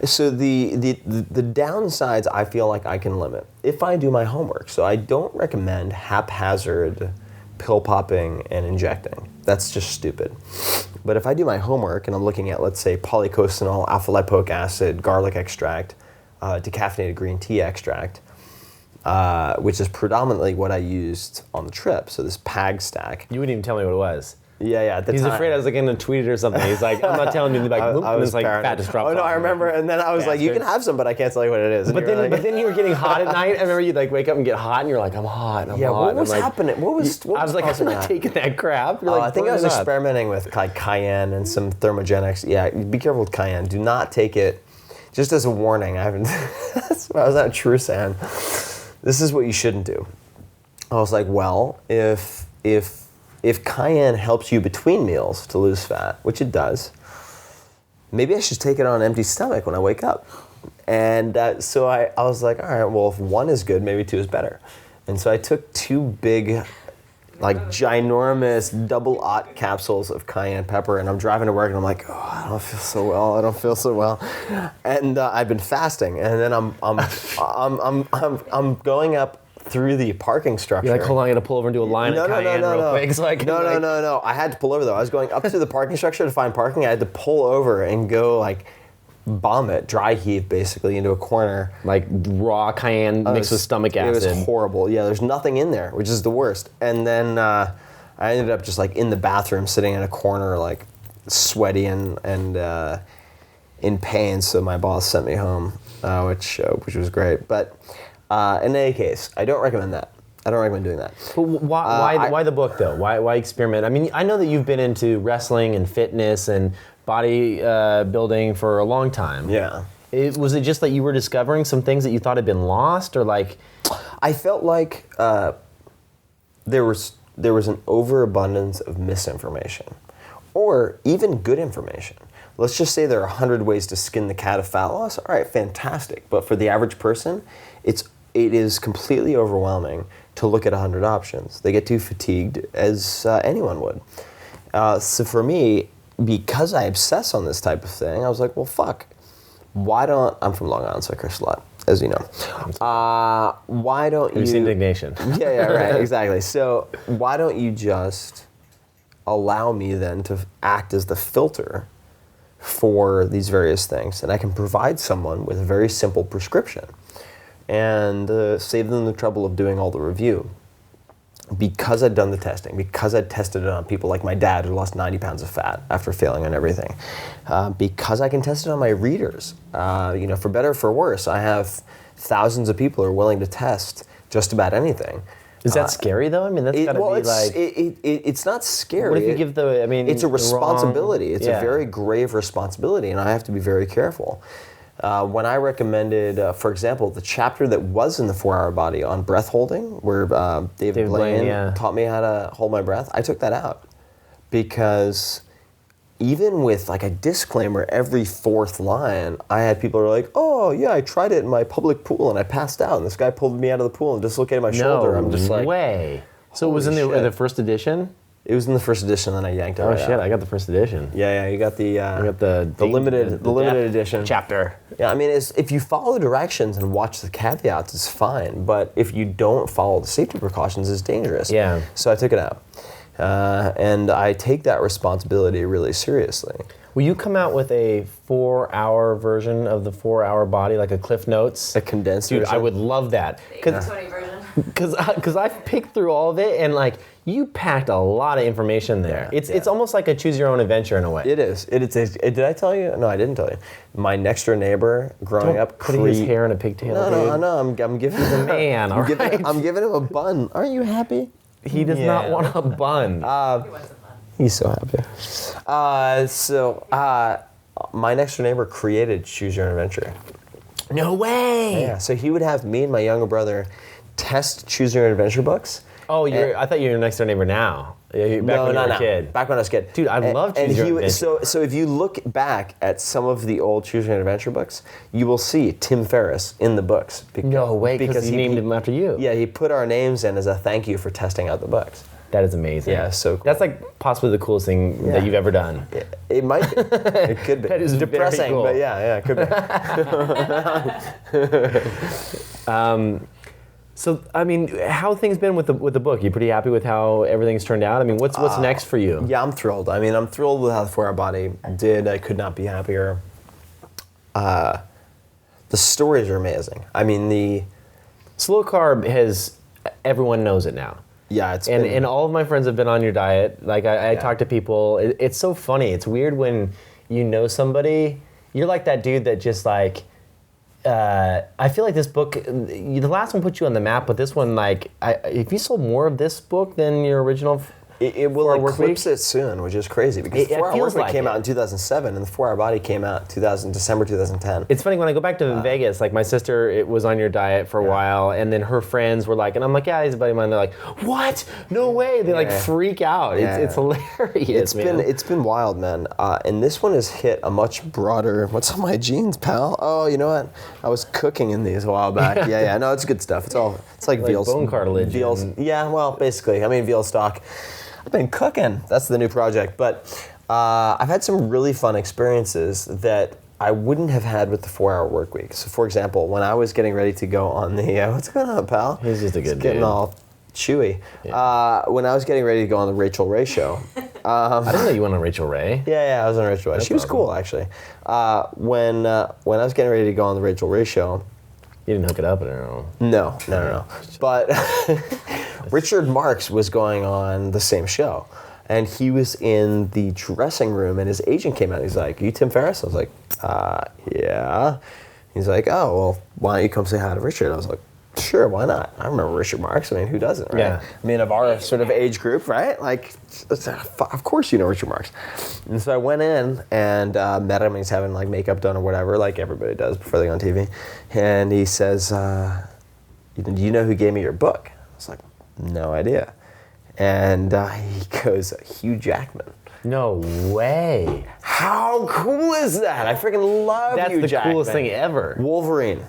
Speaker 2: So the downsides I feel like I can limit if I do my homework. So I don't recommend haphazard pill popping and injecting. That's just stupid. But if I do my homework and I'm looking at, let's say, polycosanol, alpha lipoic acid, garlic extract, decaffeinated green tea extract, which is predominantly what I used on the trip. So this PAG stack.
Speaker 1: You wouldn't even tell me what it was.
Speaker 2: Yeah. At the
Speaker 1: He's
Speaker 2: time.
Speaker 1: afraid I was like gonna tweet it or something. He's like, I'm not telling you. Like,
Speaker 2: I
Speaker 1: and
Speaker 2: was
Speaker 1: it's like
Speaker 2: paranoid.
Speaker 1: fat just dropped
Speaker 2: Oh no,
Speaker 1: off.
Speaker 2: I remember. And then I was like, you can have some, but I can't tell you what it is. And
Speaker 1: But
Speaker 2: you were
Speaker 1: then you were getting hot at night. I remember you'd like wake up and get hot, and you're like, I'm hot. I'm hot.
Speaker 2: what was
Speaker 1: I'm like,
Speaker 2: happening? What was
Speaker 1: I was like, I'm
Speaker 2: causing
Speaker 1: not
Speaker 2: that?
Speaker 1: taking that crap. You're like,
Speaker 2: I think I was
Speaker 1: burning up.
Speaker 2: experimenting with like cayenne and some thermogenics. Yeah, be careful with cayenne. Do not take it. Just as a warning, I haven't. I was at Trusan. This is what you shouldn't do. I was like, well, if cayenne helps you between meals to lose fat, which it does, maybe I should take it on an empty stomach when I wake up. And so I was like, all right, well, if one is good, maybe two is better. And so I took 2 big, like ginormous double-aught capsules of cayenne pepper, and I'm driving to work, and I'm like, oh, I don't feel so well. And I've been fasting, and then I'm going up through the parking structure.
Speaker 1: You're like, hold on, I gotta pull over and do a line of cayenne real quick. So I can,
Speaker 2: No. I had to pull over though. I was going up to the parking structure to find parking. I had to pull over and go like vomit, dry heave basically into a corner.
Speaker 1: like raw cayenne mixed with stomach acid.
Speaker 2: It was horrible. Yeah, there's nothing in there, which is the worst. And then I ended up just like in the bathroom, sitting in a corner, like sweaty and in pain. So my boss sent me home, which was great. But in any case, I don't recommend that. I don't recommend doing that.
Speaker 1: But why the book though? Why experiment? I mean, I know that you've been into wrestling and fitness and body building for a long time.
Speaker 2: Yeah.
Speaker 1: Was it just that you were discovering some things that you thought had been lost, or like?
Speaker 2: I felt like there was an overabundance of misinformation, or even good information. Let's just say there are 100 ways to skin the cat of fat loss. All right, fantastic. But for the average person, it is completely overwhelming to look at 100 options. They get too fatigued, as anyone would. So for me, because I obsess on this type of thing, I was like, well, fuck. I'm from Long Island, so I curse a lot, as you know. Why don't you...
Speaker 1: There's indignation.
Speaker 2: Yeah, right, exactly. So why don't you just allow me then to act as the filter for these various things, and I can provide someone with a very simple prescription and save them the trouble of doing all the review. Because I'd done the testing, because I'd tested it on people like my dad who lost 90 pounds of fat after failing on everything, because I can test it on my readers. For better or for worse, I have thousands of people who are willing to test just about anything.
Speaker 1: Is that scary though? I mean, that's gotta be like.
Speaker 2: It's not scary.
Speaker 1: What if you give the? I mean,
Speaker 2: it's a responsibility. It's
Speaker 1: yeah.
Speaker 2: a very grave responsibility, and I have to be very careful. When I recommended, for example, the chapter that was in the 4-Hour Body on breath holding, where David Blaine taught me how to hold my breath, I took that out because even with like a disclaimer every 4th line, I had people who were like, "Oh yeah, I tried it in my public pool and I passed out, and this guy pulled me out of the pool and dislocated my shoulder." I'm just like,
Speaker 1: way. So it was in the first edition.
Speaker 2: It was in the first edition, then I yanked it.
Speaker 1: Oh
Speaker 2: right
Speaker 1: shit!
Speaker 2: out.
Speaker 1: I got the first edition.
Speaker 2: Yeah, you got the
Speaker 1: I got the
Speaker 2: limited
Speaker 1: death
Speaker 2: edition
Speaker 1: chapter.
Speaker 2: Yeah, I mean, if you follow directions and watch the caveats, it's fine. But if you don't follow the safety precautions, it's dangerous.
Speaker 1: Yeah.
Speaker 2: So I took it out, and I take that responsibility really seriously.
Speaker 1: Will you come out with a 4-hour version of the 4-hour body, like a Cliff Notes?
Speaker 2: A condensed
Speaker 1: Dude,
Speaker 2: version?
Speaker 1: I would love that.
Speaker 3: The 20 version.
Speaker 1: Because I've picked through all of it, and like you packed a lot of information there. It's almost like a choose your own adventure in a way.
Speaker 2: It is. Did I tell you? No, I didn't tell you. My next door neighbor growing up,
Speaker 1: putting his hair in a pigtail.
Speaker 2: No. I'm giving him a
Speaker 1: man.
Speaker 2: I'm giving him a bun. Aren't you happy?
Speaker 1: He does not want a bun.
Speaker 3: He wants a bun.
Speaker 2: He's so happy. My next door neighbor created Choose Your Own Adventure.
Speaker 1: No way.
Speaker 2: Yeah. So he would have me and my younger brother test Choose Your Own Adventure books.
Speaker 1: Oh, I thought you were your next door neighbor now. Back when you were a kid.
Speaker 2: Back when I was a kid.
Speaker 1: Dude, I love Choose Your Own Adventure.
Speaker 2: So if you look back at some of the old Choose Your Own Adventure books, you will see Tim Ferriss in the books.
Speaker 1: No way, because he named him after you.
Speaker 2: Yeah, he put our names in as a thank you for testing out the books.
Speaker 1: That is amazing.
Speaker 2: Yeah, so cool.
Speaker 1: That's like possibly the coolest thing that you've ever done.
Speaker 2: It might be. It could be.
Speaker 1: That is very
Speaker 2: depressing,
Speaker 1: cool.
Speaker 2: but yeah, it could be.
Speaker 1: So, I mean, how have things been with the book? You pretty happy with how everything's turned out? I mean, what's next for you?
Speaker 2: Yeah, I'm thrilled. I mean, I'm thrilled with how the 4-Hour Body did. I could not be happier. The stories are amazing. I mean, the
Speaker 1: Slow carb everyone knows it now.
Speaker 2: yeah,
Speaker 1: And all of my friends have been on your diet. Like, I talk to people. It's so funny. It's weird when you know somebody. You're like that dude that just like, I feel like this book, the last one put you on the map, but this one, like, if you sold more of this book than your original...
Speaker 2: It will
Speaker 1: Workweek?
Speaker 2: eclipse it soon, which is crazy because
Speaker 1: It
Speaker 2: the 4-Hour
Speaker 1: feels
Speaker 2: Workweek
Speaker 1: like
Speaker 2: came
Speaker 1: it.
Speaker 2: out in 2007 and the 4-Hour Body came out December 2010.
Speaker 1: It's funny, when I go back to Vegas, like my sister was on your diet for a while, and then her friends were like, and I'm like, yeah, he's a buddy of mine. They're like, what? No way. They like freak out.
Speaker 2: Yeah.
Speaker 1: It's hilarious, man.
Speaker 2: It's been wild, man. And this one has hit a much broader. What's on my jeans, pal? Oh, you know what? I was cooking in these a while back. Yeah. No, it's good stuff. It's like veal
Speaker 1: bone cartilage.
Speaker 2: Yeah, well, basically. I mean, veal stock. I've been cooking. That's the new project. But I've had some really fun experiences that I wouldn't have had with the 4-Hour Workweek. So, for example, when I was getting ready to go on the what's going on, pal?
Speaker 1: He's just a good
Speaker 2: Getting
Speaker 1: dude.
Speaker 2: all chewy. When I was getting ready to go on the Rachel Ray show.
Speaker 1: I didn't know you went on Rachel Ray.
Speaker 2: Yeah, I was on Rachel Ray. She was cool, actually. When I was getting ready to go on the Rachel Ray show.
Speaker 1: You didn't hook it up, I don't know.
Speaker 2: No. But Richard Marx was going on the same show. And he was in the dressing room, and his agent came out. He's like, "You Tim Ferriss?" I was like, yeah. He's like, "Oh, well, why don't you come say hi to Richard?" I was like, sure, why not? I remember Richard Marx. I mean, who doesn't, right?
Speaker 1: Yeah.
Speaker 2: I mean, of our sort of age group, right? Like, of course you know Richard Marx. And so I went in and met him. He's having like makeup done or whatever, like everybody does before they go on TV. And he says, "Do you know who gave me your book?" I was like, "No idea." And he goes, "Hugh Jackman."
Speaker 1: No way.
Speaker 2: How cool is that? I freaking love
Speaker 1: That's
Speaker 2: Hugh
Speaker 1: the
Speaker 2: Jackman.
Speaker 1: coolest thing ever.
Speaker 2: Wolverine.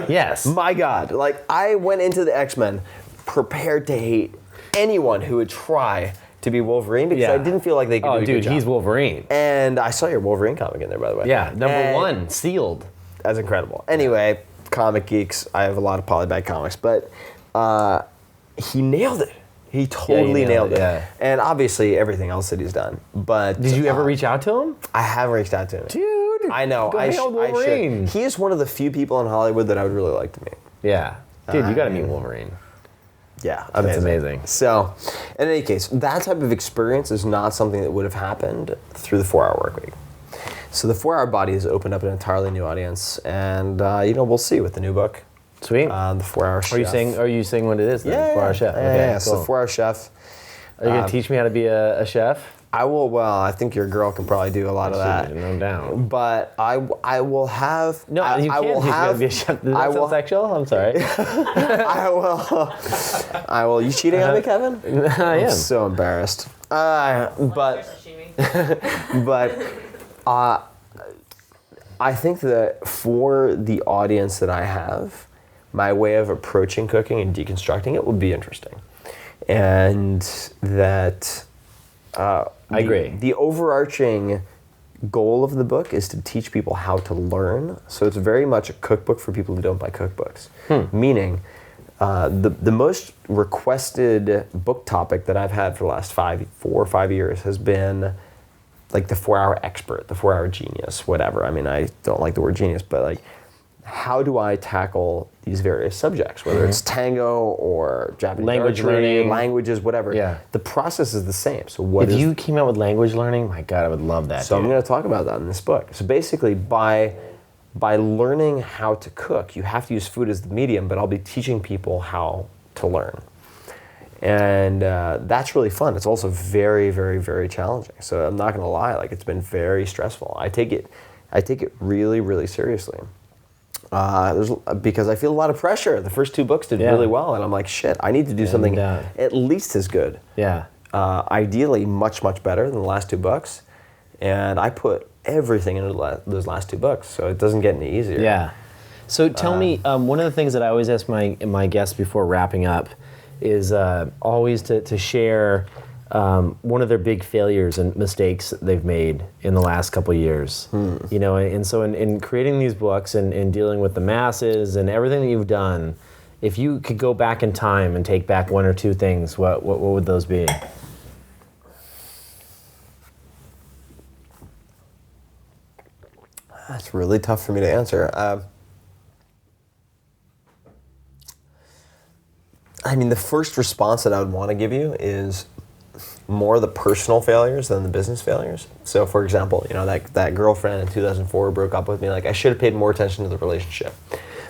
Speaker 1: Yes.
Speaker 2: My God. Like, I went into the X-Men prepared to hate anyone who would try to be Wolverine because I didn't feel like they could do a good
Speaker 1: dude,
Speaker 2: job.
Speaker 1: he's Wolverine.
Speaker 2: And I saw your Wolverine comic in there, by the way.
Speaker 1: Yeah, number
Speaker 2: And
Speaker 1: 1, sealed.
Speaker 2: That's incredible. Anyway, comic geeks. I have a lot of polybag comics, but he nailed it. He totally nailed it.
Speaker 1: Yeah.
Speaker 2: And obviously everything else that he's done. But
Speaker 1: Did you ever reach out to him?
Speaker 2: I haven't reached out to him.
Speaker 1: Dude.
Speaker 2: I know.
Speaker 1: Go hail Wolverine.
Speaker 2: He is one of the few people in Hollywood that I would really like to meet.
Speaker 1: Yeah. Dude, you got to meet Wolverine.
Speaker 2: Yeah,
Speaker 1: That's amazing.
Speaker 2: So, in any case, that type of experience is not something that would have happened through the 4-Hour Workweek. So the 4-Hour Body has opened up an entirely new audience, and we'll see with the new book.
Speaker 1: Sweet.
Speaker 2: The 4-Hour Chef.
Speaker 1: Are you saying what it is then?
Speaker 2: Yeah,
Speaker 1: 4-Hour Chef.
Speaker 2: Yeah,
Speaker 1: Okay,
Speaker 2: yeah.
Speaker 1: cool.
Speaker 2: So the 4-Hour Chef.
Speaker 1: Are you going to teach me how to be a chef?
Speaker 2: I will. Well, I think your girl can probably do a lot of that.
Speaker 1: No doubt.
Speaker 2: But I will have.
Speaker 1: No,
Speaker 2: I,
Speaker 1: you
Speaker 2: I
Speaker 1: can't
Speaker 2: will
Speaker 1: teach me how to
Speaker 2: have.
Speaker 1: be a chef. Does
Speaker 2: I
Speaker 1: that
Speaker 2: will-
Speaker 1: sound sexual? I'm sorry.
Speaker 2: I will. I will. You cheating on me, Kevin?
Speaker 1: I am.
Speaker 2: I'm so embarrassed. But I think that for the audience that I have, my way of approaching cooking and deconstructing it will be interesting. And that
Speaker 1: I agree.
Speaker 2: The overarching goal of the book is to teach people how to learn. So it's very much a cookbook for people who don't buy cookbooks. Meaning, the most requested book topic that I've had for the last 4 or 5 years has been like the 4-hour expert, the 4-hour genius, whatever. I mean, I don't like the word genius, but like, how do I tackle these various subjects, whether it's tango or Japanese
Speaker 1: Language
Speaker 2: archery,
Speaker 1: learning.
Speaker 2: languages, whatever.
Speaker 1: Yeah.
Speaker 2: The process is the same. So what
Speaker 1: If
Speaker 2: is
Speaker 1: you came out with language learning, my God, I would love that.
Speaker 2: so I'm
Speaker 1: dude.
Speaker 2: going to talk about that in this book. So basically, by learning how to cook, you have to use food as the medium, but I'll be teaching people how to learn. And that's really fun. It's also very, very, very challenging. So I'm not going to lie, like it's been very stressful. I take it really, really seriously. Because I feel a lot of pressure. The first 2 books did really well, and I'm like, shit, I need to do something at least as good.
Speaker 1: Yeah.
Speaker 2: Ideally, much, much better than the last 2 books. And I put everything into those last 2 books, so it doesn't get any easier.
Speaker 1: Yeah. So tell me, one of the things that I always ask my guests before wrapping up is always to share one of their big failures and mistakes they've made in the last couple of years. You know, and so in creating these books and dealing with the masses and everything that you've done, if you could go back in time and take back 1 or 2 things, what would those be?
Speaker 2: That's really tough for me to answer. I mean, the first response that I would want to give you is more the personal failures than the business failures. So, for example, you know, that girlfriend in 2004 broke up with me. Like, I should have paid more attention to the relationship.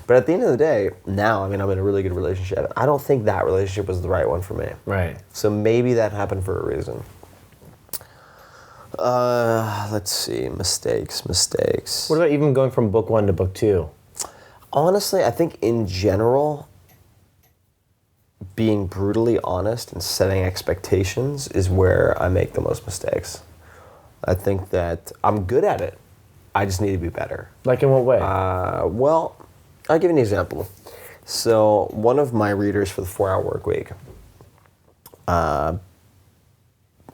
Speaker 2: But at the end of the day, now, I mean, I'm in a really good relationship. I don't think that relationship was the right one for me.
Speaker 1: Right.
Speaker 2: So maybe that happened for a reason. Let's see, mistakes.
Speaker 1: What about even going from book 1 to book 2?
Speaker 2: Honestly, I think in general, being brutally honest and setting expectations is where I make the most mistakes. I think that I'm good at it. I just need to be better.
Speaker 1: Like in what way?
Speaker 2: Well, I'll give you an example. So one of my readers for the 4-Hour Workweek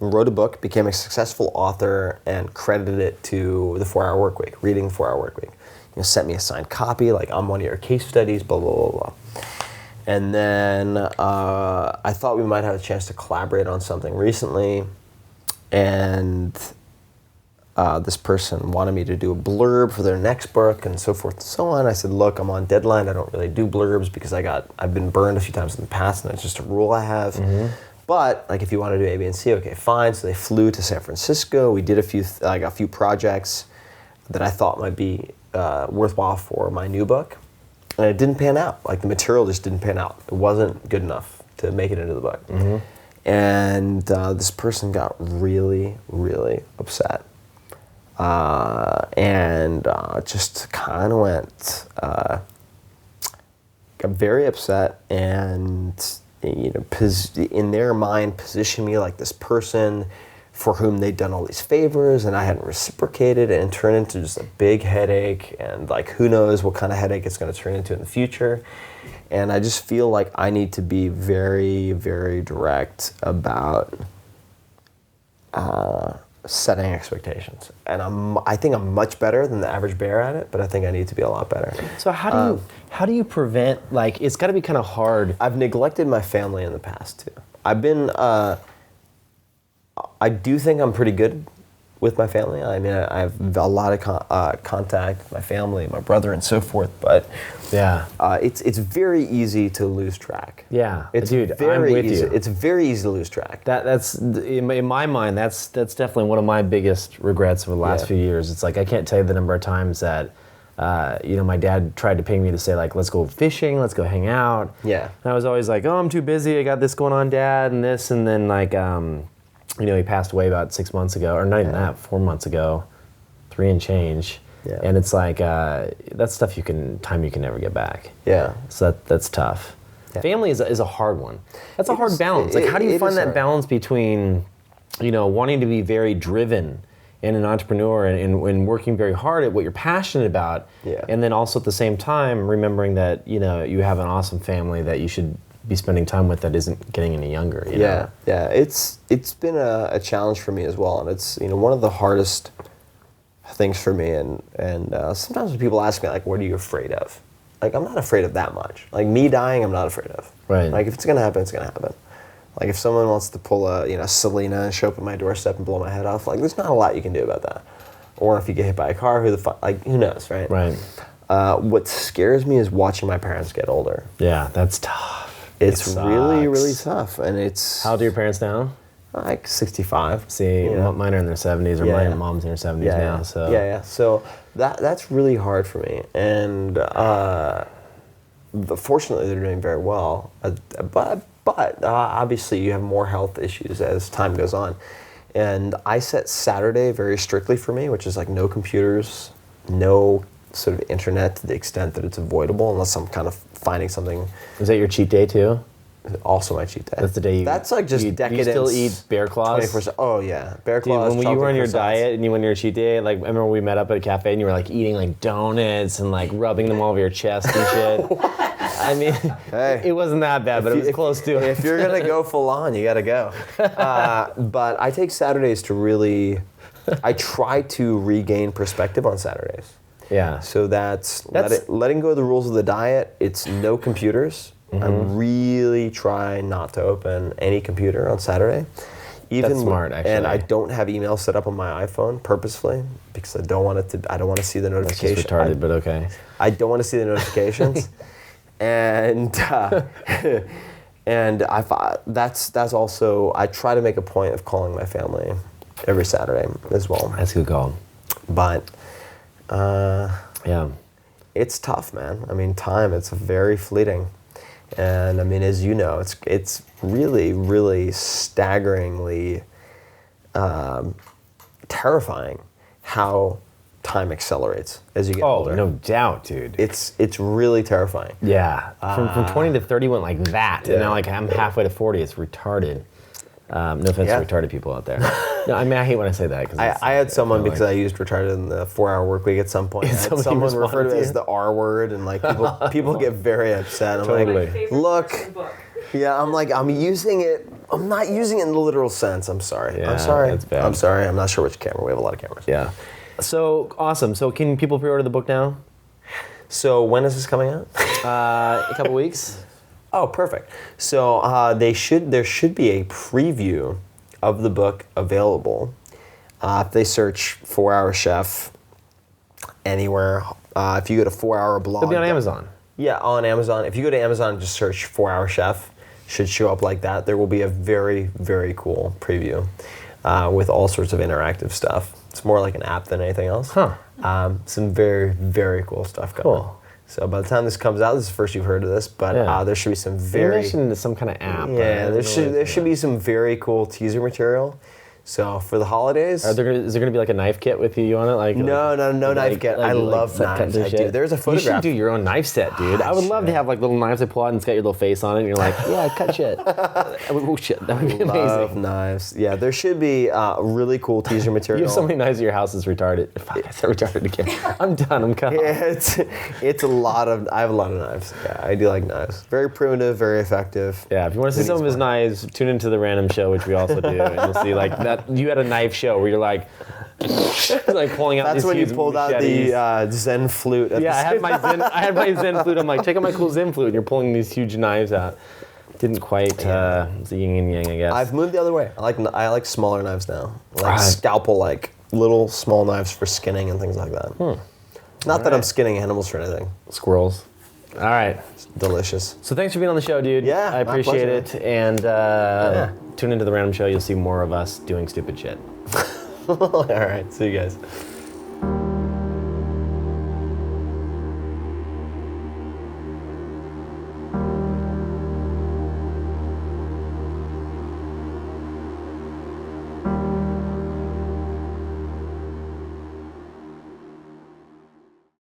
Speaker 2: wrote a book, became a successful author, and credited it to the 4-Hour Workweek, reading the 4-Hour Workweek. You know, sent me a signed copy, like I'm one of your case studies, blah, blah, blah, blah. And then I thought we might have a chance to collaborate on something recently, and this person wanted me to do a blurb for their next book and so forth and so on. I said, look, I'm on deadline. I don't really do blurbs because I've been burned a few times in the past, and it's just a rule I have. Mm-hmm. But like, if you want to do A, B, and C, okay, fine. So they flew to San Francisco. We did a few projects that I thought might be worthwhile for my new book. And it didn't pan out. Like, the material just didn't pan out. It wasn't good enough to make it into the book. Mm-hmm. And this person got really, really upset. And just kind of went, got very upset, and, you know, in their mind, positioned me like this person for whom they'd done all these favors, and I hadn't reciprocated, and it turned into just a big headache, and like, who knows what kind of headache it's going to turn into in the future. And I just feel like I need to be very, very direct about setting expectations. And I think I'm much better than the average bear at it, but I think I need to be a lot better.
Speaker 1: So how do you prevent, like, it's got to be kind of hard.
Speaker 2: I've neglected my family in the past too. I do think I'm pretty good with my family. I mean, I have a lot of contact with my family, my brother, and so forth. But
Speaker 1: yeah,
Speaker 2: it's very easy to lose track.
Speaker 1: Yeah,
Speaker 2: it's
Speaker 1: dude,
Speaker 2: very
Speaker 1: I'm with
Speaker 2: easy.
Speaker 1: you.
Speaker 2: It's very easy to lose track.
Speaker 1: That's in my mind. That's definitely one of my biggest regrets of the last few years. It's like, I can't tell you the number of times that you know, my dad tried to ping me to say, like, let's go fishing, let's go hang out.
Speaker 2: Yeah,
Speaker 1: and I was always like, oh, I'm too busy. I got this going on, Dad, and this, and then like. You know, he passed away about 6 months ago, or not even that, 4 months ago, 3 and change. Yeah. And it's like, that's stuff you can never get back.
Speaker 2: Yeah.
Speaker 1: So that's tough. Yeah. Family is a hard one. That's a hard balance. Like, how do you find that balance between, you know, wanting to be very driven and an entrepreneur and working very hard at what you're passionate about, and then also at the same time remembering that, you know, you have an awesome family that you should be spending time with that isn't getting any younger. You know?
Speaker 2: Yeah. It's been a challenge for me as well, and it's one of the hardest things for me. And sometimes when people ask me like, "What are you afraid of?" Like, I'm not afraid of that much. Like, me dying, I'm not afraid of.
Speaker 1: Right.
Speaker 2: Like, if it's gonna happen, it's gonna happen. Like, if someone wants to pull a Selena and show up at my doorstep and blow my head off, like, there's not a lot you can do about that. Or if you get hit by a car, who knows, right?
Speaker 1: Right.
Speaker 2: What scares me is watching my parents get older.
Speaker 1: Yeah, that's tough.
Speaker 2: It's
Speaker 1: It
Speaker 2: really,
Speaker 1: sucks.
Speaker 2: really tough, and it's
Speaker 1: How old are your parents now?
Speaker 2: like 65.
Speaker 1: See, mine are in their 70s, or my mom's in her 70s now. So
Speaker 2: yeah. So that's really hard for me, and fortunately they're doing very well. But obviously you have more health issues as time goes on, and I set Saturday very strictly for me, which is like no computers, no sort of internet to the extent that it's avoidable, unless I'm kind of finding something.
Speaker 1: Is that your cheat day too?
Speaker 2: Also my cheat day.
Speaker 1: That's the day you.
Speaker 2: That's like just
Speaker 1: you,
Speaker 2: decadence.
Speaker 1: You still eat bear claws?
Speaker 2: 24/7. Oh yeah, bear
Speaker 1: Dude,
Speaker 2: claws.
Speaker 1: when you were on your
Speaker 2: chocolate croissants.
Speaker 1: diet and you went on your cheat day, like I remember we met up at a cafe and you were like eating like donuts and like rubbing them all over your chest and shit. I mean,
Speaker 2: Hey.
Speaker 1: it wasn't that bad, but it was close to it.
Speaker 2: If you're gonna go full on, you gotta go. But I take Saturdays to really. I try to regain perspective on Saturdays.
Speaker 1: Yeah.
Speaker 2: So that's letting go of the rules of the diet. It's no computers. I really try not to open any computer on Saturday.
Speaker 1: That's smart, actually.
Speaker 2: And I don't have email set up on my iPhone purposefully because I don't want to see the
Speaker 1: That's
Speaker 2: notification.
Speaker 1: just retarded, but okay.
Speaker 2: I don't want to see the notifications. and that's also, I try to make a point of calling my family every Saturday as well.
Speaker 1: That's a good call.
Speaker 2: But
Speaker 1: Yeah.
Speaker 2: it's tough, man. I mean, time, it's very fleeting. And I mean, as you know, it's really, really staggeringly terrifying how time accelerates as you get older.
Speaker 1: Oh, no doubt, dude.
Speaker 2: It's really terrifying.
Speaker 1: Yeah. From 20 to 30 went like that. And now like I'm halfway to 40. It's retarded. No offense to retarded people out there. No, I mean, I hate when I say that. Cause
Speaker 2: I had someone, because I used retarded in the 4-hour work week at some point. I had someone refer to it as the R word, and like people get very upset. I'm
Speaker 1: Totally.
Speaker 2: like, look, yeah, I'm like, I'm using it. I'm not using it in the literal sense. I'm sorry.
Speaker 1: Yeah,
Speaker 2: I'm sorry.
Speaker 1: that's bad.
Speaker 2: I'm sorry. I'm not sure which camera. We have a lot of cameras.
Speaker 1: Yeah. So awesome. So can people pre-order the book now?
Speaker 2: So when is this coming out?
Speaker 1: A couple weeks.
Speaker 2: Oh, perfect. So there should be a preview of the book available. If they search 4-Hour Chef anywhere, if you go to 4-Hour Blog.
Speaker 1: It'll be on Amazon.
Speaker 2: Yeah, on Amazon. If you go to Amazon and just search 4-Hour Chef, should show up like that. There will be a very, very cool preview with all sorts of interactive stuff. It's more like an app than anything else.
Speaker 1: Huh.
Speaker 2: Some very, very cool stuff coming.
Speaker 1: Cool.
Speaker 2: So by the time this comes out, this is the first you've heard of this, but there should be some
Speaker 1: You
Speaker 2: very...
Speaker 1: mentioned some kind of app.
Speaker 2: Yeah, there should be some very cool teaser material. So for the holidays...
Speaker 1: Is there going to be like a knife kit with you on it?
Speaker 2: No knife kit. I love knives. I do. There's a photograph.
Speaker 1: You should do your own knife set, dude. I would love to have like little knives I pull out and it's got your little face on it and you're like, yeah, I cut shit. Oh shit, that would be
Speaker 2: Love
Speaker 1: amazing.
Speaker 2: knives. Yeah, there should be really cool teaser material.
Speaker 1: You have so many knives at your house, it's retarded. Fuck, I said retarded again. I'm done, I'm cut off.
Speaker 2: Yeah, it's a lot of... I have a lot of knives. Yeah, I do like knives. Very primitive, very effective.
Speaker 1: Yeah, if you want to see some of his knives, tune into the random show, which we also do, and you'll see like that. You had a knife show where you're like pulling out.
Speaker 2: That's
Speaker 1: these
Speaker 2: when you
Speaker 1: huge
Speaker 2: pulled out
Speaker 1: machetes.
Speaker 2: the Zen flute.
Speaker 1: Yeah, I had my Zen flute. I'm like, check out my cool Zen flute, and you're pulling these huge knives out. Didn't quite it's a yin and yang, I guess.
Speaker 2: I've moved the other way. I like smaller knives now, like scalpel, like little small knives for skinning and things like that. Not that I'm skinning animals or anything.
Speaker 1: Squirrels. All right.
Speaker 2: It's delicious.
Speaker 1: So thanks for being on the show, dude.
Speaker 2: Yeah,
Speaker 1: I
Speaker 2: my
Speaker 1: appreciate
Speaker 2: pleasure.
Speaker 1: it. And tune into the random show. You'll see more of us doing stupid shit.
Speaker 2: All right, see you guys.